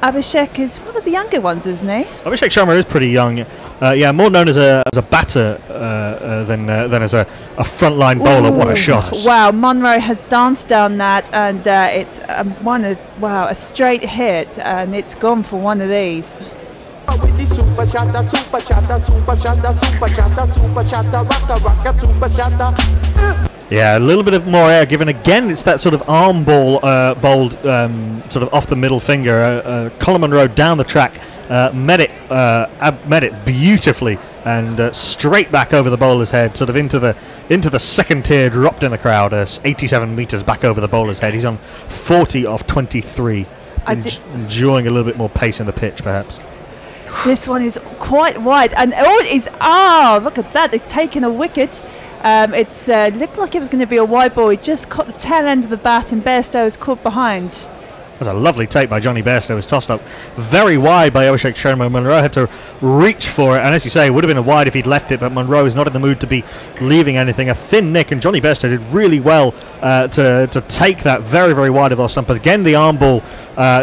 Abhishek is one of the younger ones, isn't he? Abhishek Sharma is pretty young. More known as a batter than as a frontline bowler. What a shot! Wow, Monroe has danced down that, and it's a straight hit, and it's gone for one of these. Yeah, a little bit of more air given again. It's that sort of arm ball bowled sort of off the middle finger. Colin Monroe down the track met it beautifully and straight back over the bowler's head, sort of into the second tier, dropped in the crowd, 87 metres back over the bowler's head. He's on 40 off 23, enjoying a little bit more pace in the pitch, perhaps. This one is quite wide, and look at that! They've taken a wicket. It's looked like it was going to be a wide ball. He just caught the tail end of the bat, and Bairstow was caught behind. That's a lovely take by Johnny Bairstow. It was tossed up very wide by Abhishek Sharma. Monroe had to reach for it, and as you say, it would have been a wide if he'd left it, but Monroe is not in the mood to be leaving anything. A thin nick, and Johnny Bairstow did really well to take that very, very wide of our stump. Again, the arm ball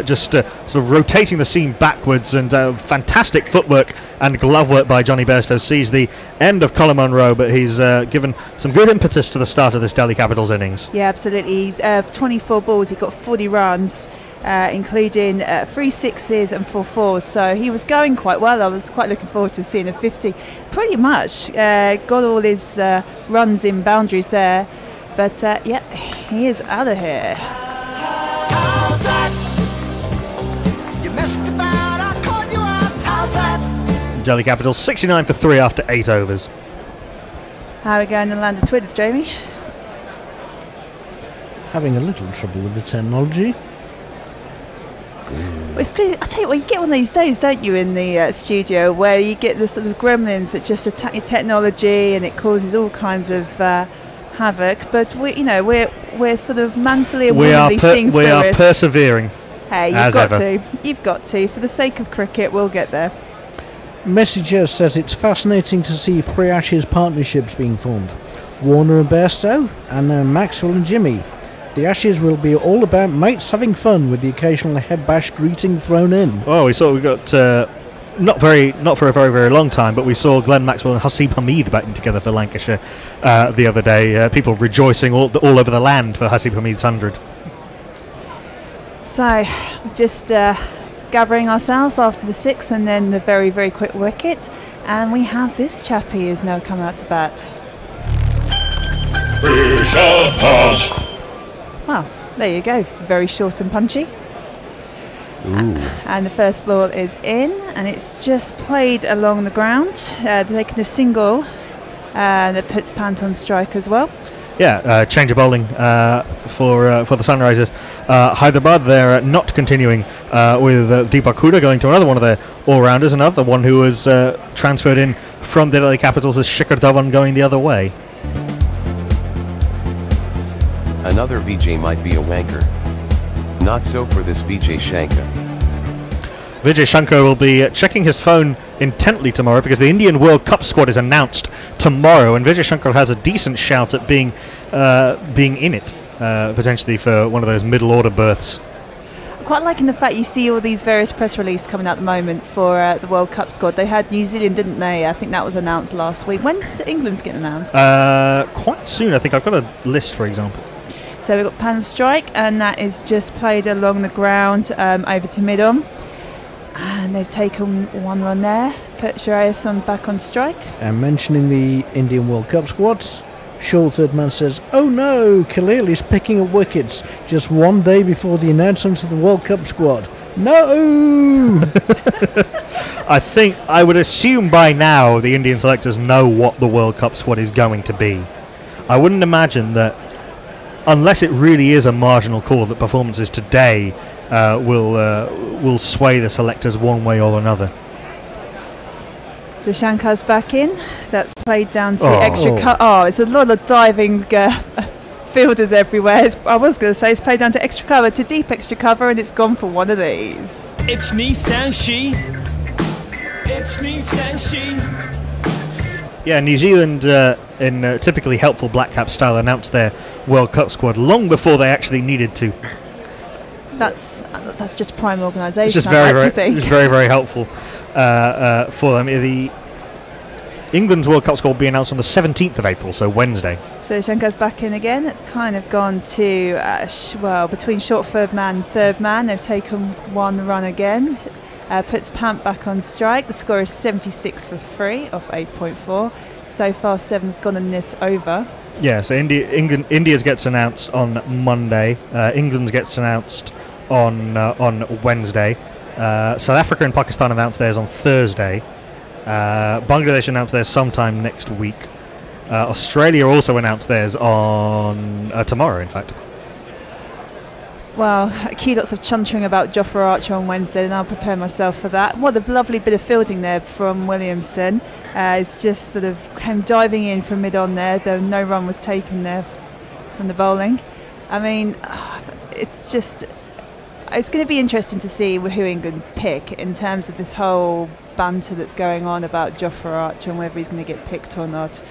just sort of rotating the seam backwards, and fantastic footwork and glove work by Johnny Bairstow sees the end of Colin Monroe, but he's given some good impetus to the start of this Delhi Capitals innings. Yeah, absolutely. He's 24 balls, he got 40 runs. Including 3 sixes and 4 fours, so he was going quite well. I was quite looking forward to seeing a 50. Pretty much got all his runs in boundaries there, but yeah, he is out of here. How's that? You messed about, I caught you out. How's that? Delhi Capitals 69 for 3 after 8 overs. How are we going to land of Twitter, Jamie? Having a little trouble with the technology. Well, I tell you what, you get one of these days, don't you, in the studio, where you get the sort of gremlins that just attack your technology, and it causes all kinds of havoc. But we're sort of manfully and willingly seeing through it. We are persevering. Hey, you've got to. For the sake of cricket, we'll get there. Messenger says it's fascinating to see pre-Ashes partnerships being formed. Warner and Bairstow, and Maxwell and Jimmy. The Ashes will be all about mates having fun, with the occasional head bash greeting thrown in. Well, we got not for a very, very long time, but we saw Glenn Maxwell and Haseeb Hameed batting together for Lancashire the other day. People rejoicing all over the land for Haseeb Hameed's 100. So, just gathering ourselves after the 6 and then the very, very quick wicket, and we have this chappie who's now come out to bat. Well, there you go. Very short and punchy. And the first ball is in, and it's just played along the ground. They're taking a single that puts Pant on strike as well. Yeah, change of bowling for the Sunrisers. Hyderabad, they're not continuing with Deepak Hooda going to another one of their all-rounders. Another one who was transferred in from the Delhi Capitals was Shikhar Dhawan going the other way. Another Vijay might be a wanker. Not so for this Vijay Shankar. Vijay Shankar will be checking his phone intently tomorrow, because the Indian World Cup squad is announced tomorrow, and Vijay Shankar has a decent shout at being in it, potentially for one of those middle order berths. I'm quite liking the fact you see all these various press releases coming out at the moment for the World Cup squad. They had New Zealand, didn't they? I think that was announced last week. When does England's get announced? Quite soon, I think. I've got a list, for example. So we've got Pan strike, and that is just played along the ground over to mid-on. And they've taken 1 run there. Put Shreyas back on strike. And mentioning the Indian World Cup squads, Shaw, third man, says, "Oh no, Khalil is picking up wickets just 1 day before the announcement of the World Cup squad. No!" I would assume by now the Indian selectors know what the World Cup squad is going to be. I wouldn't imagine that, unless it really is a marginal call, that performances today will sway the selectors one way or another. So Shankar's back in. That's played down to extra cover. It's a lot of diving fielders everywhere. I was going to say it's played down to extra cover, to deep extra cover, and it's gone for one of these. It's Nissan Shi. It's Nissan Shi. Yeah, New Zealand, in typically helpful black cap style, announced their World Cup squad long before they actually needed to. That's just prime organisation. It's just very, very helpful for them. The England's World Cup squad will be announced on the 17th of April, so Wednesday. So Shankar's back in again. It's kind of gone to between short third man, they've taken 1 run again. Puts Pant back on strike. The score is 76 for 3 off 8.4. So far, 7's gone in this over. Yeah, so India's gets announced on Monday. England's gets announced on Wednesday. South Africa and Pakistan announced theirs on Thursday. Bangladesh announced theirs sometime next week. Australia also announced theirs on tomorrow, in fact. Well, lots of chuntering about Jofra Archer on Wednesday, and I'll prepare myself for that. What a lovely bit of fielding there from Williamson. It's just sort of came diving in from mid-on there, though no run was taken there from the bowling. I mean, it's going to be interesting to see who England pick in terms of this whole banter that's going on about Jofra Archer and whether he's going to get picked or not.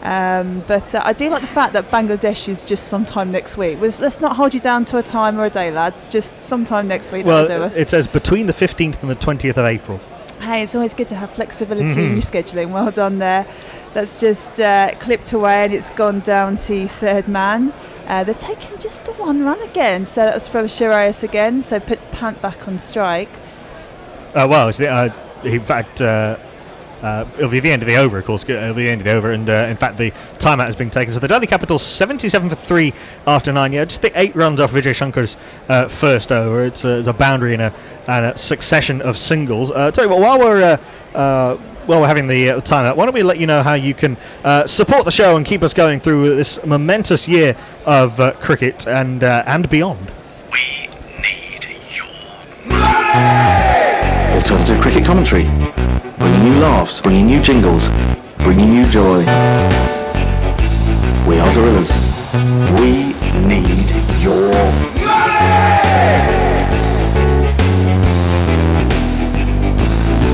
But I do like the fact that Bangladesh is just sometime next week. Let's not hold you down to a time or a day, lads. Just sometime next week. Well, that'll do us. It says between the 15th and the 20th of April. Hey, it's always good to have flexibility in your scheduling. Well done there. That's just clipped away, and it's gone down to third man. They've taken just the one run again, so that was from Shreyas again, so puts Pant back on strike. Well, in fact, it'll be the end of the over, of course. It'll be the end of the over, and in fact, the timeout has been taken. So the Delhi Capitals 77 for 3 after 9. Yeah, just the 8 runs off Vijay Shankar's first over. It's a boundary and a succession of singles. Tell you what, while we're having the timeout, why don't we let you know how you can support the show and keep us going through this momentous year of cricket and beyond. We need your money. Alternative cricket commentary. Bringing you laughs, bringing you jingles, bringing you joy. We are Gorillas. We need your money.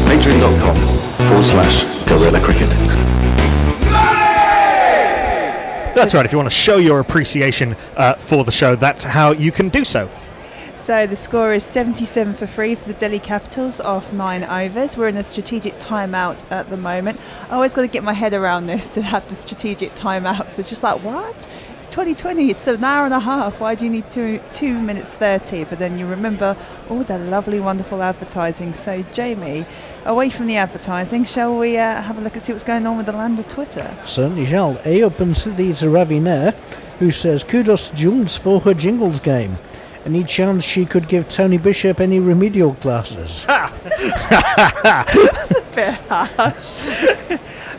Patreon.com/Gorilla Cricket. That's right, if you want to show your appreciation for the show, that's how you can do so. So the score is 77 for 3 for the Delhi Capitals off 9 overs. We're in a strategic timeout at the moment. I always got to get my head around this to have the strategic timeout. So just like, what? It's 2020, it's an hour and a half. Why do you need 2 minutes 30? But then you remember all the lovely, wonderful advertising. So Jamie, away from the advertising, shall we have a look and see what's going on with the land of Twitter? Certainly shall. A open city to Ravi Nair, who says, kudos to Jules for her jingles game. Any chance she could give Tony Bishop any remedial classes? That's a bit harsh.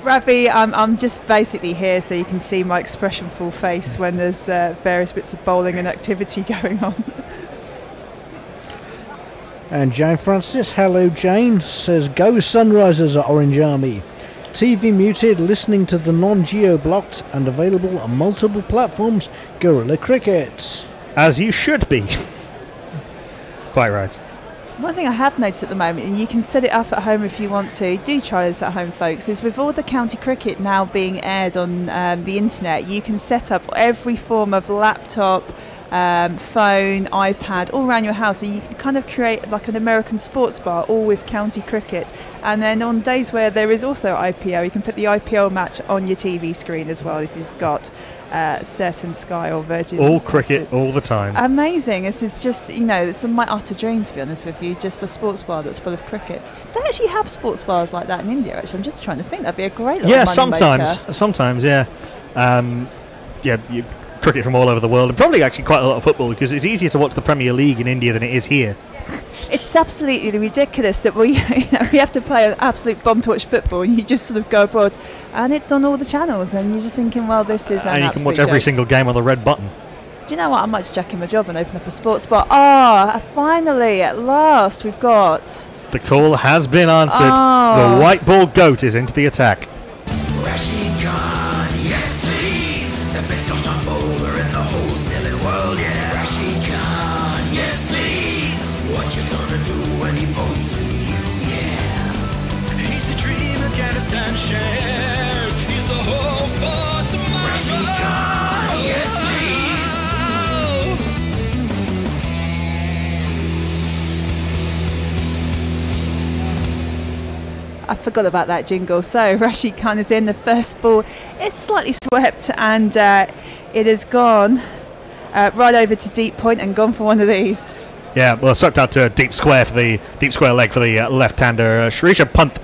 Ravi, I'm just basically here so you can see my expressionful face when there's various bits of bowling and activity going on. And Jane Francis, hello Jane, says, go Sunrisers at Orange Army. TV muted, listening to the non-geo blocked and available on multiple platforms. Gorilla Cricket. As you should be. Quite right. One thing I have noticed at the moment, and you can set it up at home if you want to, do try this at home folks, is with all the county cricket now being aired on the internet, you can set up every form of laptop, phone, iPad, all around your house, so you can kind of create like an American sports bar, all with county cricket. And then on days where there is also IPL, you can put the IPL match on your TV screen as well if you've got certain Sky or Virgin. All cricket, all the time. Amazing. This is just, it's my utter dream, to be honest with you, just a sports bar that's full of cricket. They actually have sports bars like that in India, actually. I'm just trying to think. That'd be a great little sometimes, yeah. Cricket from all over the world, and probably actually quite a lot of football, because it's easier to watch the Premier League in India than it is here. It's absolutely ridiculous that we have to play an absolute bomb to watch football, and you just sort of go abroad and it's on all the channels, and you're just thinking, well, this is an and you can watch every joke. single game on the red button. Do you know what? I might just jack in my job and open up a sports bar. Finally, at last, we've got... The call has been answered. The white ball goat is into the attack. Rashid Khan, yes please. The best off-stump bowler in the whole silly world, yeah. Rashid Khan, yes please. What you gonna do when he bowls to you, yeah. He's the dream Afghanistan shares. He's the hope for tomorrow. Rashid Khan, yes please. I forgot about that jingle. So Rashid Khan is in. The first ball, it's slightly swept, and it has gone right over to deep point and gone for one of these. Yeah, well, swept out to deep square for the deep square leg for the left-hander. Shrisha Pant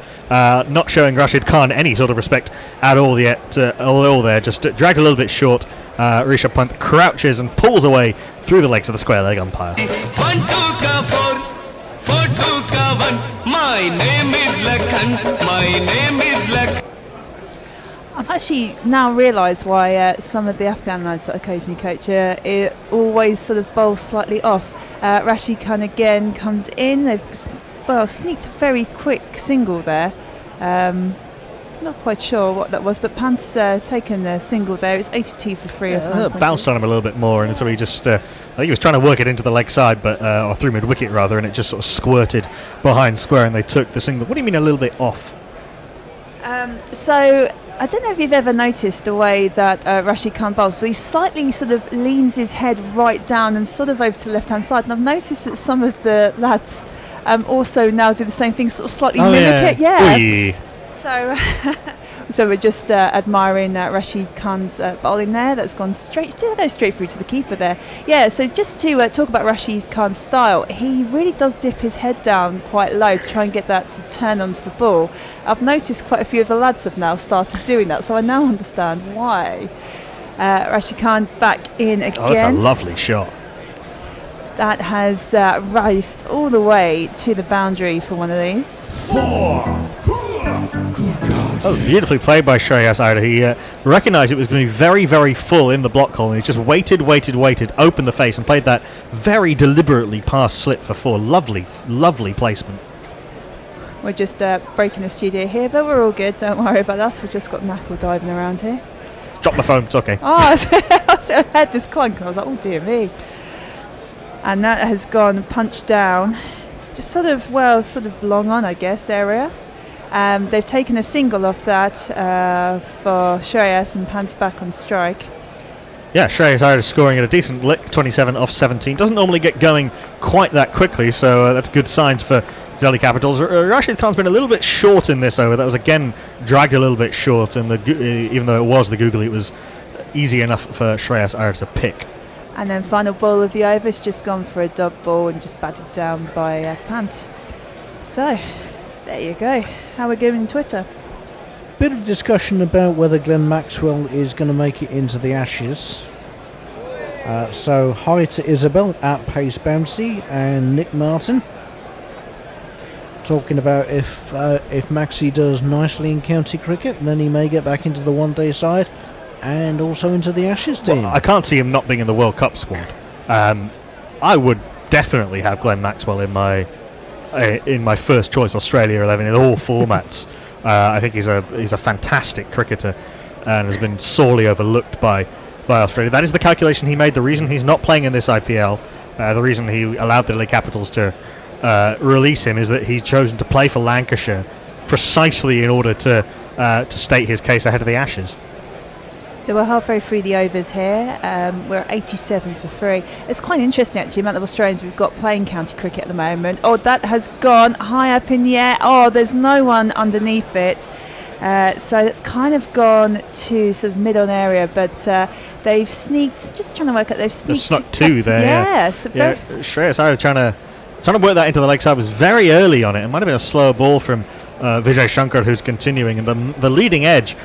not showing Rashid Khan any sort of respect at all yet. All there, just dragged a little bit short. Rishabh Pant crouches and pulls away through the legs of the square leg umpire. 1 2 4 4 2 1. My name is Lakhan. My name is Lakhan. I've actually now realised why some of the Afghan lads that I occasionally coach it always sort of bowl slightly off. Rashid Khan again comes in. They've sneaked a very quick single there. Not quite sure what that was, but Pant's taken the single there. It's 82 for 3. Bounced on him a little bit more, and so he just, I think he was trying to work it into the leg side, but or through mid-wicket rather, and it just sort of squirted behind square, and they took the single. What do you mean a little bit off? So I don't know if you've ever noticed the way that Rashid Khan bowls, but he slightly sort of leans his head right down and sort of over to the left-hand side, and I've noticed that some of the lads also now do the same thing, sort of slightly mimic it. Yeah. So we're just admiring Rashid Khan's bowling there. That's gone straight through to the keeper there. Yeah, so just to talk about Rashid Khan's style, he really does dip his head down quite low to try and get that turn onto the ball. I've noticed quite a few of the lads have now started doing that, so I now understand why. Rashid Khan back in again. Oh, that's a lovely shot. That has raced all the way to the boundary for one of these. 4. That was beautifully played by Shreyas Iyer. He recognised it was going to be very, very full in the block hole, and he just waited, opened the face, and played that very deliberately past slip for 4. Lovely, lovely placement. We're just breaking the studio here, but we're all good. Don't worry about us. We've just got knuckle diving around here. Drop my phone. It's okay. Oh, I had this clunk. I was like, oh dear me. And that has gone punched down, just sort of long on, I guess, area. They've taken a single off that for Shreyas, and Pant's back on strike. Yeah, Shreyas Iyer is scoring at a decent lick, 27 off 17. Doesn't normally get going quite that quickly, so that's good signs for Delhi Capitals. Rashid Khan's been a little bit short in this over. That was again dragged a little bit short, and even though it was the googly, it was easy enough for Shreyas Iyer to pick. And then final ball of the over has just gone for a dot ball and just batted down by Pant. So, there you go. How we're giving Twitter. Bit of discussion about whether Glenn Maxwell is going to make it into the Ashes. So hi to Isabel at Pace Bouncy and Nick Martin. Talking about if Maxie does nicely in county cricket, then he may get back into the one-day side and also into the Ashes team. Well, I can't see him not being in the World Cup squad. I would definitely have Glenn Maxwell in my first choice Australia 11 in all formats. I think he's a fantastic cricketer and has been sorely overlooked by Australia. That is the calculation he made. The reason he's not playing in this IPL, the reason he allowed the Delhi Capitals to release him, is that he's chosen to play for Lancashire precisely in order to state his case ahead of the Ashes. So we're halfway through the overs here. We're at 87 for 3. It's quite interesting actually, the amount of Australians we've got playing county cricket at the moment. Oh, that has gone high up in the air. Oh, there's no one underneath it. So that's kind of gone to sort of mid-on area, but they've sneaked, just trying to work out, they've snuck 2 there. Yeah, Shreyas Iyer trying to work that into the leg side, was very early on it. It might have been a slower ball from Vijay Shankar, who's continuing, and the leading edge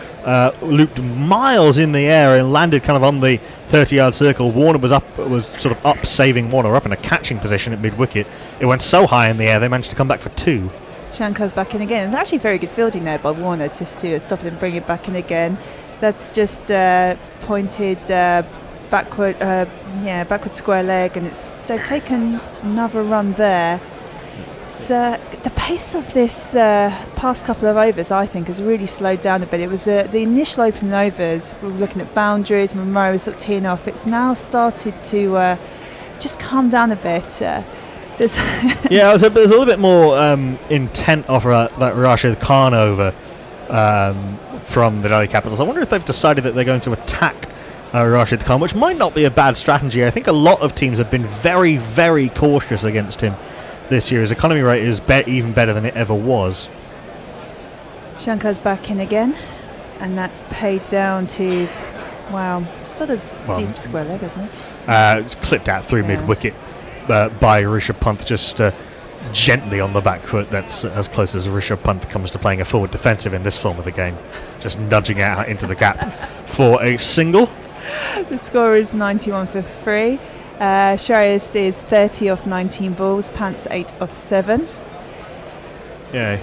looped miles in the air and landed kind of on the 30-yard circle. Warner was sort of up, saving Warner, up in a catching position at mid-wicket. It went so high in the air, they managed to come back for 2. Shankar's back in again. It's actually very good fielding there by Warner just to stop it and bring it back in again. That's just pointed backward square leg, and they've taken another run there. It's, the pace of this past couple of overs, I think, has really slowed down a bit. It was the initial opening overs, we were looking at boundaries, Monroe was sort of teeing off. It's now started to just calm down a bit. Yeah, there's a little bit more intent off that Rashid Khan over from the Delhi Capitals. I wonder if they've decided that they're going to attack Rashid Khan, which might not be a bad strategy. I think a lot of teams have been very, very cautious against him this year. His economy rate is even better than it ever was. Shankar's back in again, and that's paid down to, wow, sort of deep square leg, isn't it? It's clipped out through mid-wicket by Rishabh Pant, just gently on the back foot. That's as close as Rishabh Pant comes to playing a forward defensive in this form of the game. Just nudging it out into the gap for a single. The score is 91 for 3. Shreyas is 30 off 19 balls, Pant's 8 off 7. Yeah,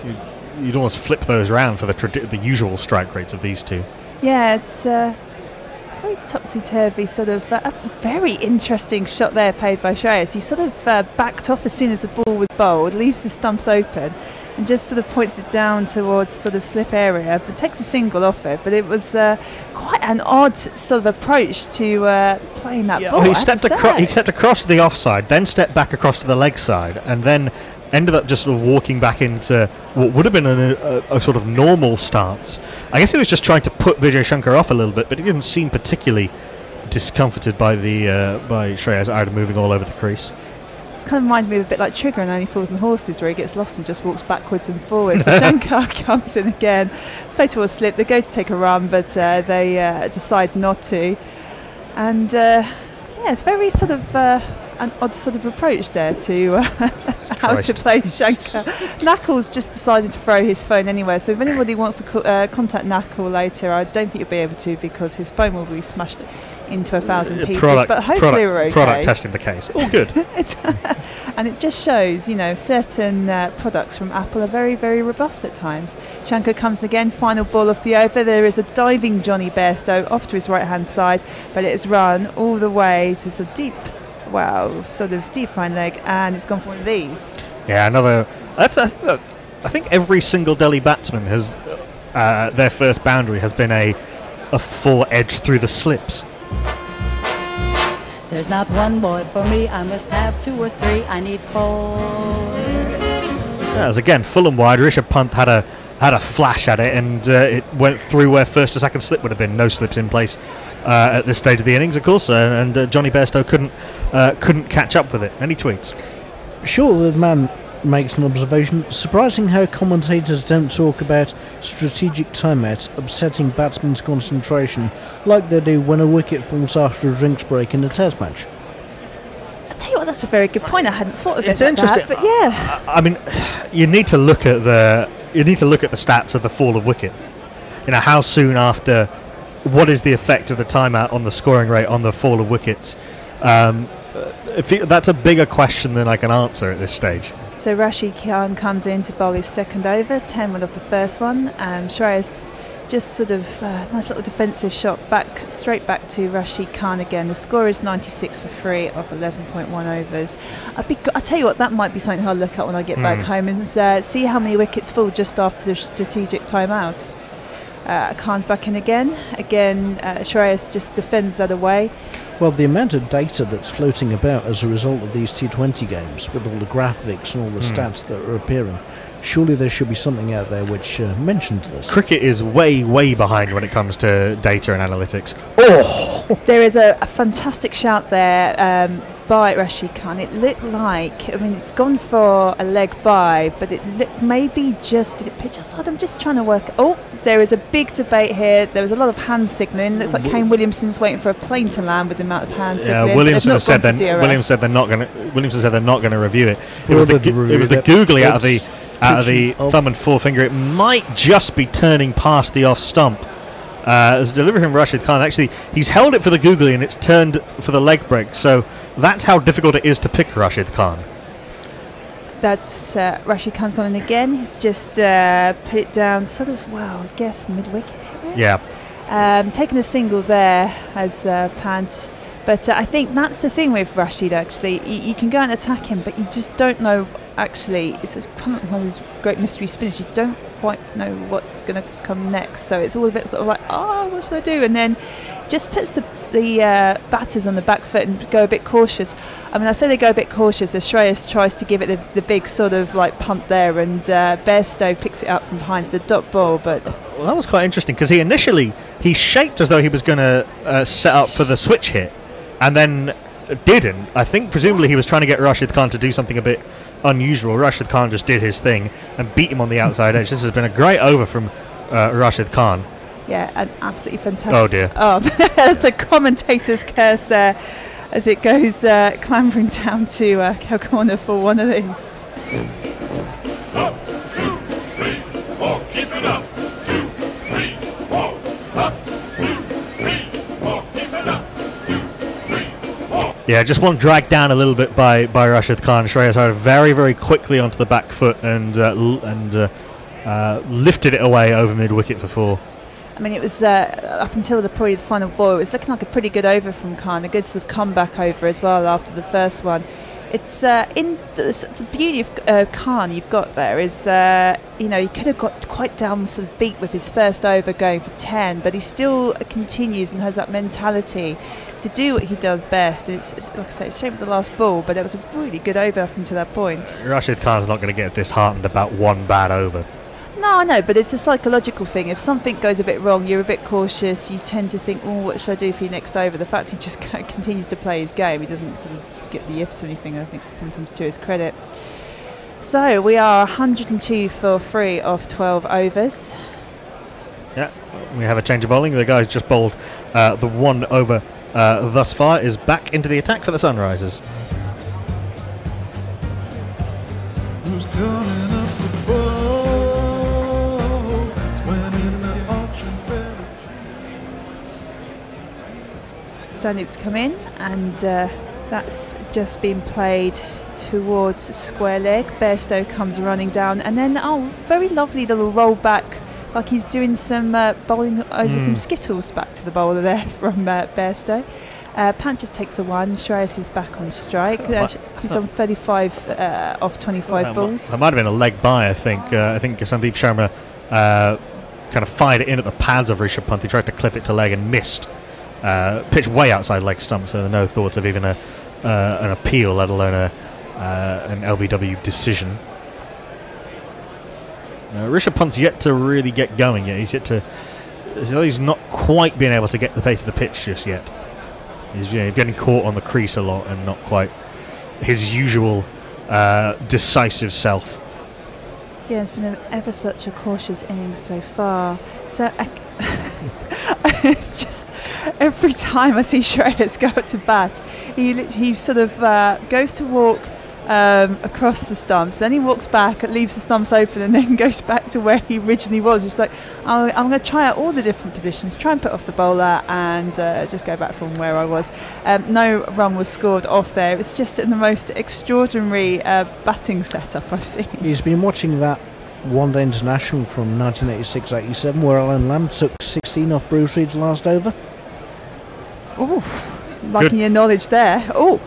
you'd almost flip those around for the usual strike rates of these two. Yeah, it's very topsy-turvy, sort of a very interesting shot there played by Shreyas. He sort of backed off as soon as the ball was bowled, leaves the stumps open, and just sort of points it down towards sort of slip area, but takes a single off it. But it was quite an odd sort of approach to playing that ball. Well, he stepped across to the offside, then stepped back across to the leg side, and then ended up just sort of walking back into what would have been a sort of normal stance. I guess he was just trying to put Vijay Shankar off a little bit, but he didn't seem particularly discomforted by by Shreyas Iyer moving all over the crease. It kind of reminds me of a bit like Trigger in Only Fools and Horses, where he gets lost and just walks backwards and forwards. So Shankar comes in again. It's played towards slip. They go to take a run, but they decide not to. And it's very sort of an odd sort of approach there to how to play Shankar. Knuckles just decided to throw his phone anywhere, so if anybody wants to contact Knuckle later, I don't think you'll be able to, because his phone will be smashed into 1,000 pieces. But hopefully we're okay. Product testing the case. All good. And it just shows, you know, certain products from Apple are very, very robust at times. Shankar comes again, final ball of the over. There is a diving Johnny Bairstow off to his right-hand side, but it is run all the way to sort of deep fine leg, and it's gone for one of these. Yeah, another. I think every single Delhi batsman has their first boundary has been a full edge through the slips. There's not one ball for me, I must have 2 or 3, I need 4. That was again full and wide. Rishabh Pant had a flash at it, and it went through where first or second slip would have been. No slips in place at this stage of the innings, of course, and Johnny Bairstow couldn't catch up with it. Any tweets? Sure, the man makes an observation. Surprising how commentators don't talk about strategic timeouts upsetting batsmen's concentration like they do when a wicket falls after a drinks break in a test match. I tell you what, that's a very good point. I hadn't thought of it. It's interesting. But yeah, I mean, you need to look at the stats of the fall of wicket. You know, how soon after, what is the effect of the timeout on the scoring rate on the fall of wickets? That's a bigger question than I can answer at this stage. So Rashid Khan comes in to bowl his second over, 10 of the first one. Shreyas just sort of nice little defensive shot straight back to Rashid Khan again. The score is 96 for 3 off 11.1 overs. I'll tell you what, that might be something I'll look at when I get back home, is see how many wickets fall just after the strategic timeouts. Khan's back in again. Shreyas just defends that away. Well, the amount of data that's floating about as a result of these T20 games, with all the graphics and all the stats that are appearing, surely there should be something out there which mentions this. Cricket is way, way behind when it comes to data and analytics. Oh! There is a fantastic shout there by Rashid Khan. It looked like, it's gone for a leg by, but it maybe just, did it pitch outside? I'm just trying to work. Oh, there is a big debate here. There was a lot of hand signalling. Looks like Kane Williamson's waiting for a plane to land with the amount of hand signalling. Yeah, Williamson said they're not going to review it. It was the googly out of the thumb and forefinger. It might just be turning past the off stump. As delivery from Rashid Khan, actually, he's held it for the googly and it's turned for the leg break. So that's how difficult it is to pick Rashid Khan. That's Rashid Khan's gone in again. He's just put it down sort of, I guess mid-wicket area. Yeah. Taking a single there as Pant. But I think that's the thing with Rashid, actually. You can go and attack him, but you just don't know, actually. It's kind of one of these great mystery spinners. You don't quite know what's going to come next. So it's all a bit sort of like, what should I do? And then just puts the batters on the back foot and go a bit cautious. I say they go a bit cautious as Shreyas tries to give it the big sort of like punt there, and Bairstow picks it up from behind. It's a dot ball, but... Well, that was quite interesting, because he shaped as though he was going to set up for the switch hit, and then didn't. I think presumably he was trying to get Rashid Khan to do something a bit unusual. Rashid Khan just did his thing and beat him on the outside edge. This has been a great over from Rashid Khan. Yeah, an absolutely fantastic. Oh dear. That's a commentator's curse there as it goes clambering down to Cow Corner for one of these. 1, 2, 3, 4, keep it up. 2, 3, 4, up. 2, 3, 4, keep it up. 2, 3, 4. Yeah, just one dragged down a little bit by Rashid Khan. Shreyas Iyer very, very quickly onto the back foot and lifted it away over mid-wicket for 4. It was up until the final ball, it was looking like a pretty good over from Khan, a good sort of comeback over as well after the first one. It's the beauty of Khan you've got there is, he could have got quite down sort of beat with his first over going for 10, but he still continues and has that mentality to do what he does best. It's like I say, it's a shame with the last ball, but it was a really good over up until that point. Rashid Khan's not going to get disheartened about one bad over. No, I know, but it's a psychological thing. If something goes a bit wrong, you're a bit cautious. You tend to think, oh, what should I do for your next over? The fact he just continues to play his game, he doesn't sort of get the yips or anything, I think, sometimes to his credit. So we are 102 for 3 off 12 overs. Yeah, we have a change of bowling. The guy's just bowled the 1 over thus far is back into the attack for the Sunrisers. Who's coming up to bowl? It's winning the auction village. Sandeep's come in, and that's just been played towards square leg. Bairstow comes running down, and then very lovely little roll back, like he's doing some bowling over some skittles back to the bowler there from Bairstow. Pant just takes a 1. Shreyas is back on strike. He's on 35 off 25 balls. That might have been a leg by, I think. I think Sandeep Sharma kind of fired it in at the pads of Rishabh Pant. He tried to clip it to leg and missed. Pitched way outside leg stump, so there are no thoughts of even an appeal, let alone an LBW decision. Rishabh Pant's yet to really get going yet. He's not quite been able to get the pace of the pitch just yet. He's getting caught on the crease a lot and not quite his usual decisive self. Yeah, it's been ever such a cautious innings so far. So it's just every time I see Shreyas go up to bat, he sort of goes to walk across the stumps, then he walks back, leaves the stumps open, and then goes back to where he originally was. He's like, I'm going to try out all the different positions, try and put off the bowler, and just go back from where I was. No run was scored off there. It's just the most extraordinary batting setup I've seen. He's been watching that one-day international from 1986-87 where Alan Lamb took 16 off Bruce Reed's last over. Oh, liking your knowledge there. Oh,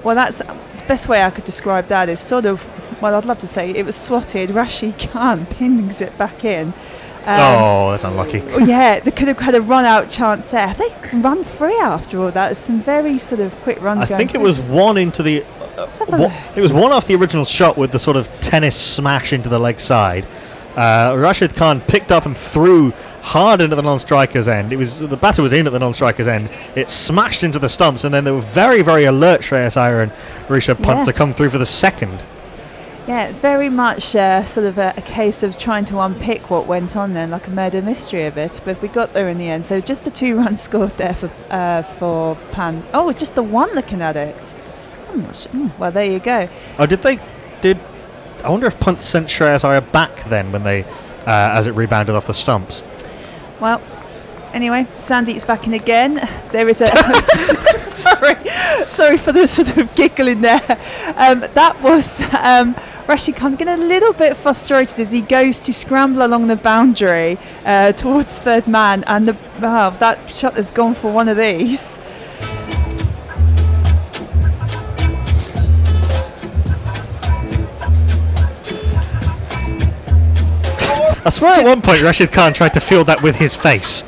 well, that's best way I could describe that is sort of, well, I'd love to say it was swatted. Rashid Khan pins it back in. That's unlucky. Yeah, they could have had a run-out chance there. They run free after all that. There's some very sort of quick runs going. I think it was one into the... it was one off the original shot with the sort of tennis smash into the leg side. Rashid Khan picked up and threw hard into the non-striker's end. The batter was in at the non-striker's end. It smashed into the stumps, and then they were very, very alert, Shreyas Iyer and Rishabh Pant, to come through for the second. Yeah, very much sort of a case of trying to unpick what went on then, like a murder mystery a bit, but we got there in the end. So just a 2-run scored there for Pant. Oh, just the 1 looking at it. Well, there you go. Oh, I wonder if Pant sent Shreyas Iyer back then when they, as it rebounded off the stumps. Well, anyway, Sandeep's back in again. There is a... sorry for the sort of giggle in there. That was Rashid Khan getting a little bit frustrated as he goes to scramble along the boundary towards third man, and that shot has gone for one of these. I swear at one point Rashid Khan tried to field that with his face.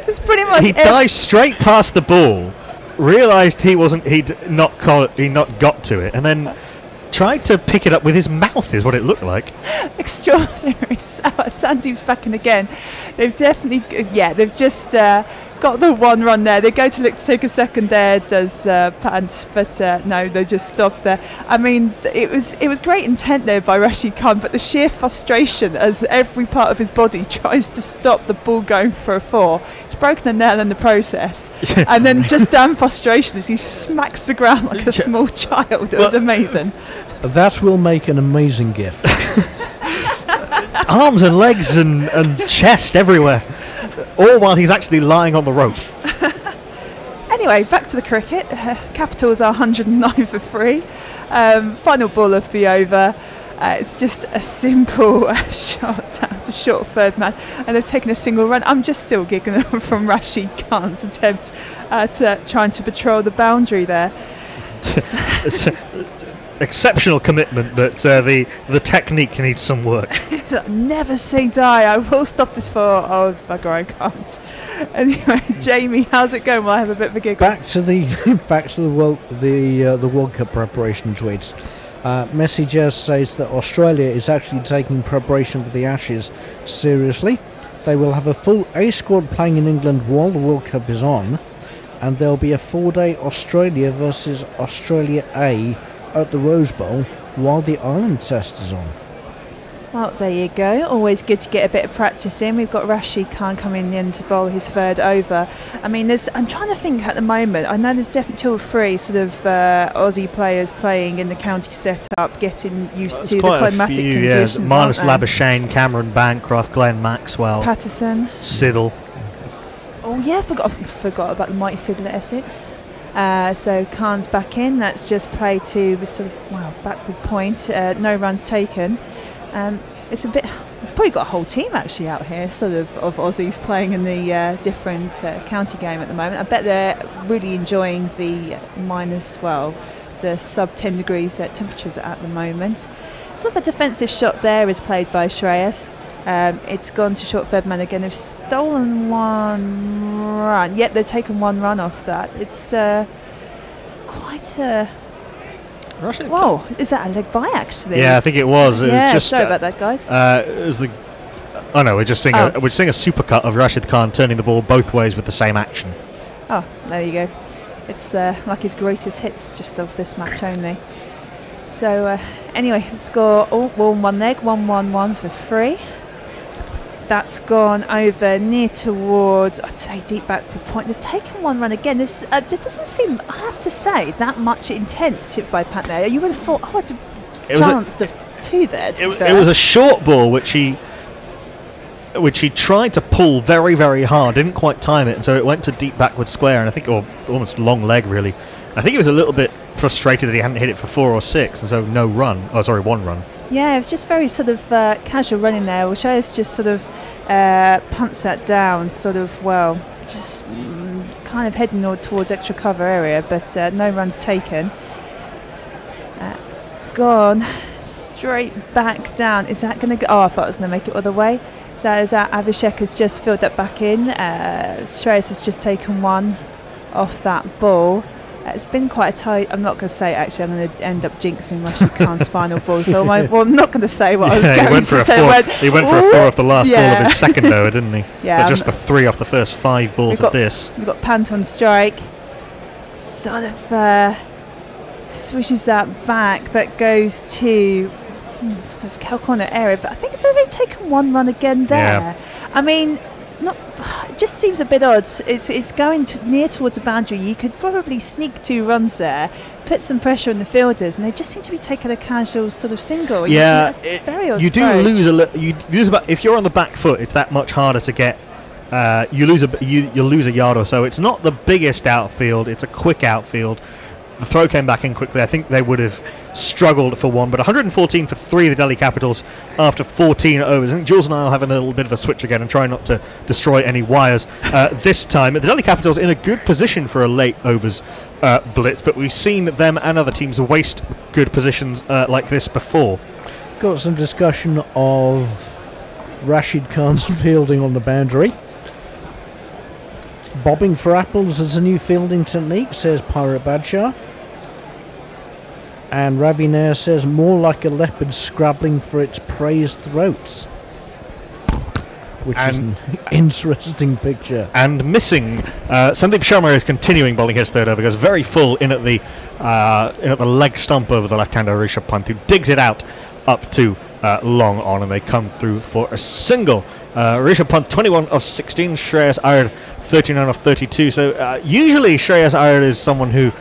It's pretty much... He dived straight past the ball, realised he'd not got to it, and then tried to pick it up with his mouth, is what it looked like. Extraordinary. Sandeep's back in again. They've definitely... they've just... got the 1 run there. They go to look to take a second there, does Pant, but no, they just stopped there. I mean, it was great intent there by Rashid Khan, but the sheer frustration as every part of his body tries to stop the ball going for a 4. He's broken a nail in the process, and then just damn frustration as he smacks the ground like a small child. It was amazing. That will make an amazing gif. Arms and legs and chest everywhere. All while he's actually lying on the rope. Anyway, back to the cricket. Capitals are 109 for 3. Final ball of the over. It's just a simple shot down to short third man, and they've taken a single run. I'm just still giggling from Rashid Khan's attempt at trying to patrol the boundary there. It's exceptional commitment, but the technique needs some work. Never say die. I will stop this for. Oh bugger, I can't. Anyway, Jamie, how's it going? Well, I have a bit of a giggle. Back to the World Cup preparation tweets. Messi just says that Australia is actually taking preparation for the Ashes seriously. They will have a full A squad playing in England while the World Cup is on, and there'll be a 4-day Australia versus Australia A at the Rose Bowl while the Ireland test is on. Well, there you go. Always good to get a bit of practice in. We've got Rashid Khan coming in to bowl his third over. I mean, I'm trying to think at the moment. I know there's definitely 2 or 3 sort of Aussie players playing in the county setup, getting used to the climatic conditions. Yeah. Marnus Labuschagne, Cameron Bancroft, Glenn Maxwell, Patterson, Siddle. Oh yeah, forgot about the mighty Siddle at Essex. So Khan's back in. That's just played to sort of backward point. No runs taken. It's a bit. We've probably got a whole team actually out here, sort of Aussies playing in the different county game at the moment. I bet they're really enjoying the the sub 10 degrees temperatures at the moment. Sort of a defensive shot there is played by Shreyas. It's gone to short third man again. They've stolen 1 run. Yep, they've taken 1 run off that. It's quite a. Whoa, is that a leg by actually? Yeah, I think it was. It was just, sorry about that, guys. It was the. Oh no, we're seeing a supercut of Rashid Khan turning the ball both ways with the same action. Oh, there you go. It's like his greatest hits just of this match only. So anyway, score 1 leg, 1-1-1 for 3. That's gone over near towards, I'd say, deep back point. They've taken 1 run again. This just doesn't seem, I have to say, that much intent by Pat there. You would have thought, I'd chanced of 2 there. It was a short ball which he tried to pull very, very hard. Didn't quite time it, and so it went to deep backward square, and I think, or almost long leg really. I think he was a little bit frustrated that he hadn't hit it for 4 or 6, and so 1 run. Yeah, it was just very sort of casual running there. O'Shea's just sort of punts that down, sort of, just kind of heading towards extra cover area, but no runs taken. It's gone straight back down. Is that going to go? Oh, I thought it was going to make it all the way. So Abhishek has just filled that back in. Shreyas has just taken 1 off that ball. It's been quite a tight. I'm not going to say it, actually. I'm going to end up jinxing Rashid Khan's final ball. So I'm not going to say what I was going to say. He went for a 4 off the last ball of his second over, didn't he? Yeah. But just the 3 off the first 5 balls of this. We've got Pant on strike. Sort of swishes that back. That goes to sort of cow corner area. But I think they've taken 1 run again there. Yeah. I mean, it just seems a bit odd. It's going near towards a boundary. You could probably sneak 2 runs there, put some pressure on the fielders, and they just seem to be taking a casual sort of single. Yeah, it's very odd. You do lose you lose about, if you're on the back foot, it's that much harder to get. You lose a yard or so. It's not the biggest outfield. It's a quick outfield. The throw came back in quickly. I think they would have struggled for 1, but 114 for 3 of the Delhi Capitals after 14 overs. I think Jules and I will have a little bit of a switch again and try not to destroy any wires this time. The Delhi Capitals in a good position for a late overs blitz, but we've seen them and other teams waste good positions like this before. Got some discussion of Rashid Khan's fielding on the boundary. Bobbing for apples is a new fielding technique, says Pirate Badshah. And Ravi Nair says, more like a leopard scrabbling for its prey's throats. Which is an interesting picture. And missing, Sandeep Sharma is continuing bowling his third over, goes very full in at the leg stump over the left-hander Rishabh Pant, who digs it out up to long on, and they come through for a single. Rishabh Pant 21 of 16, Shreyas Iyer 39 of 32. So usually Shreyas Iyer is someone who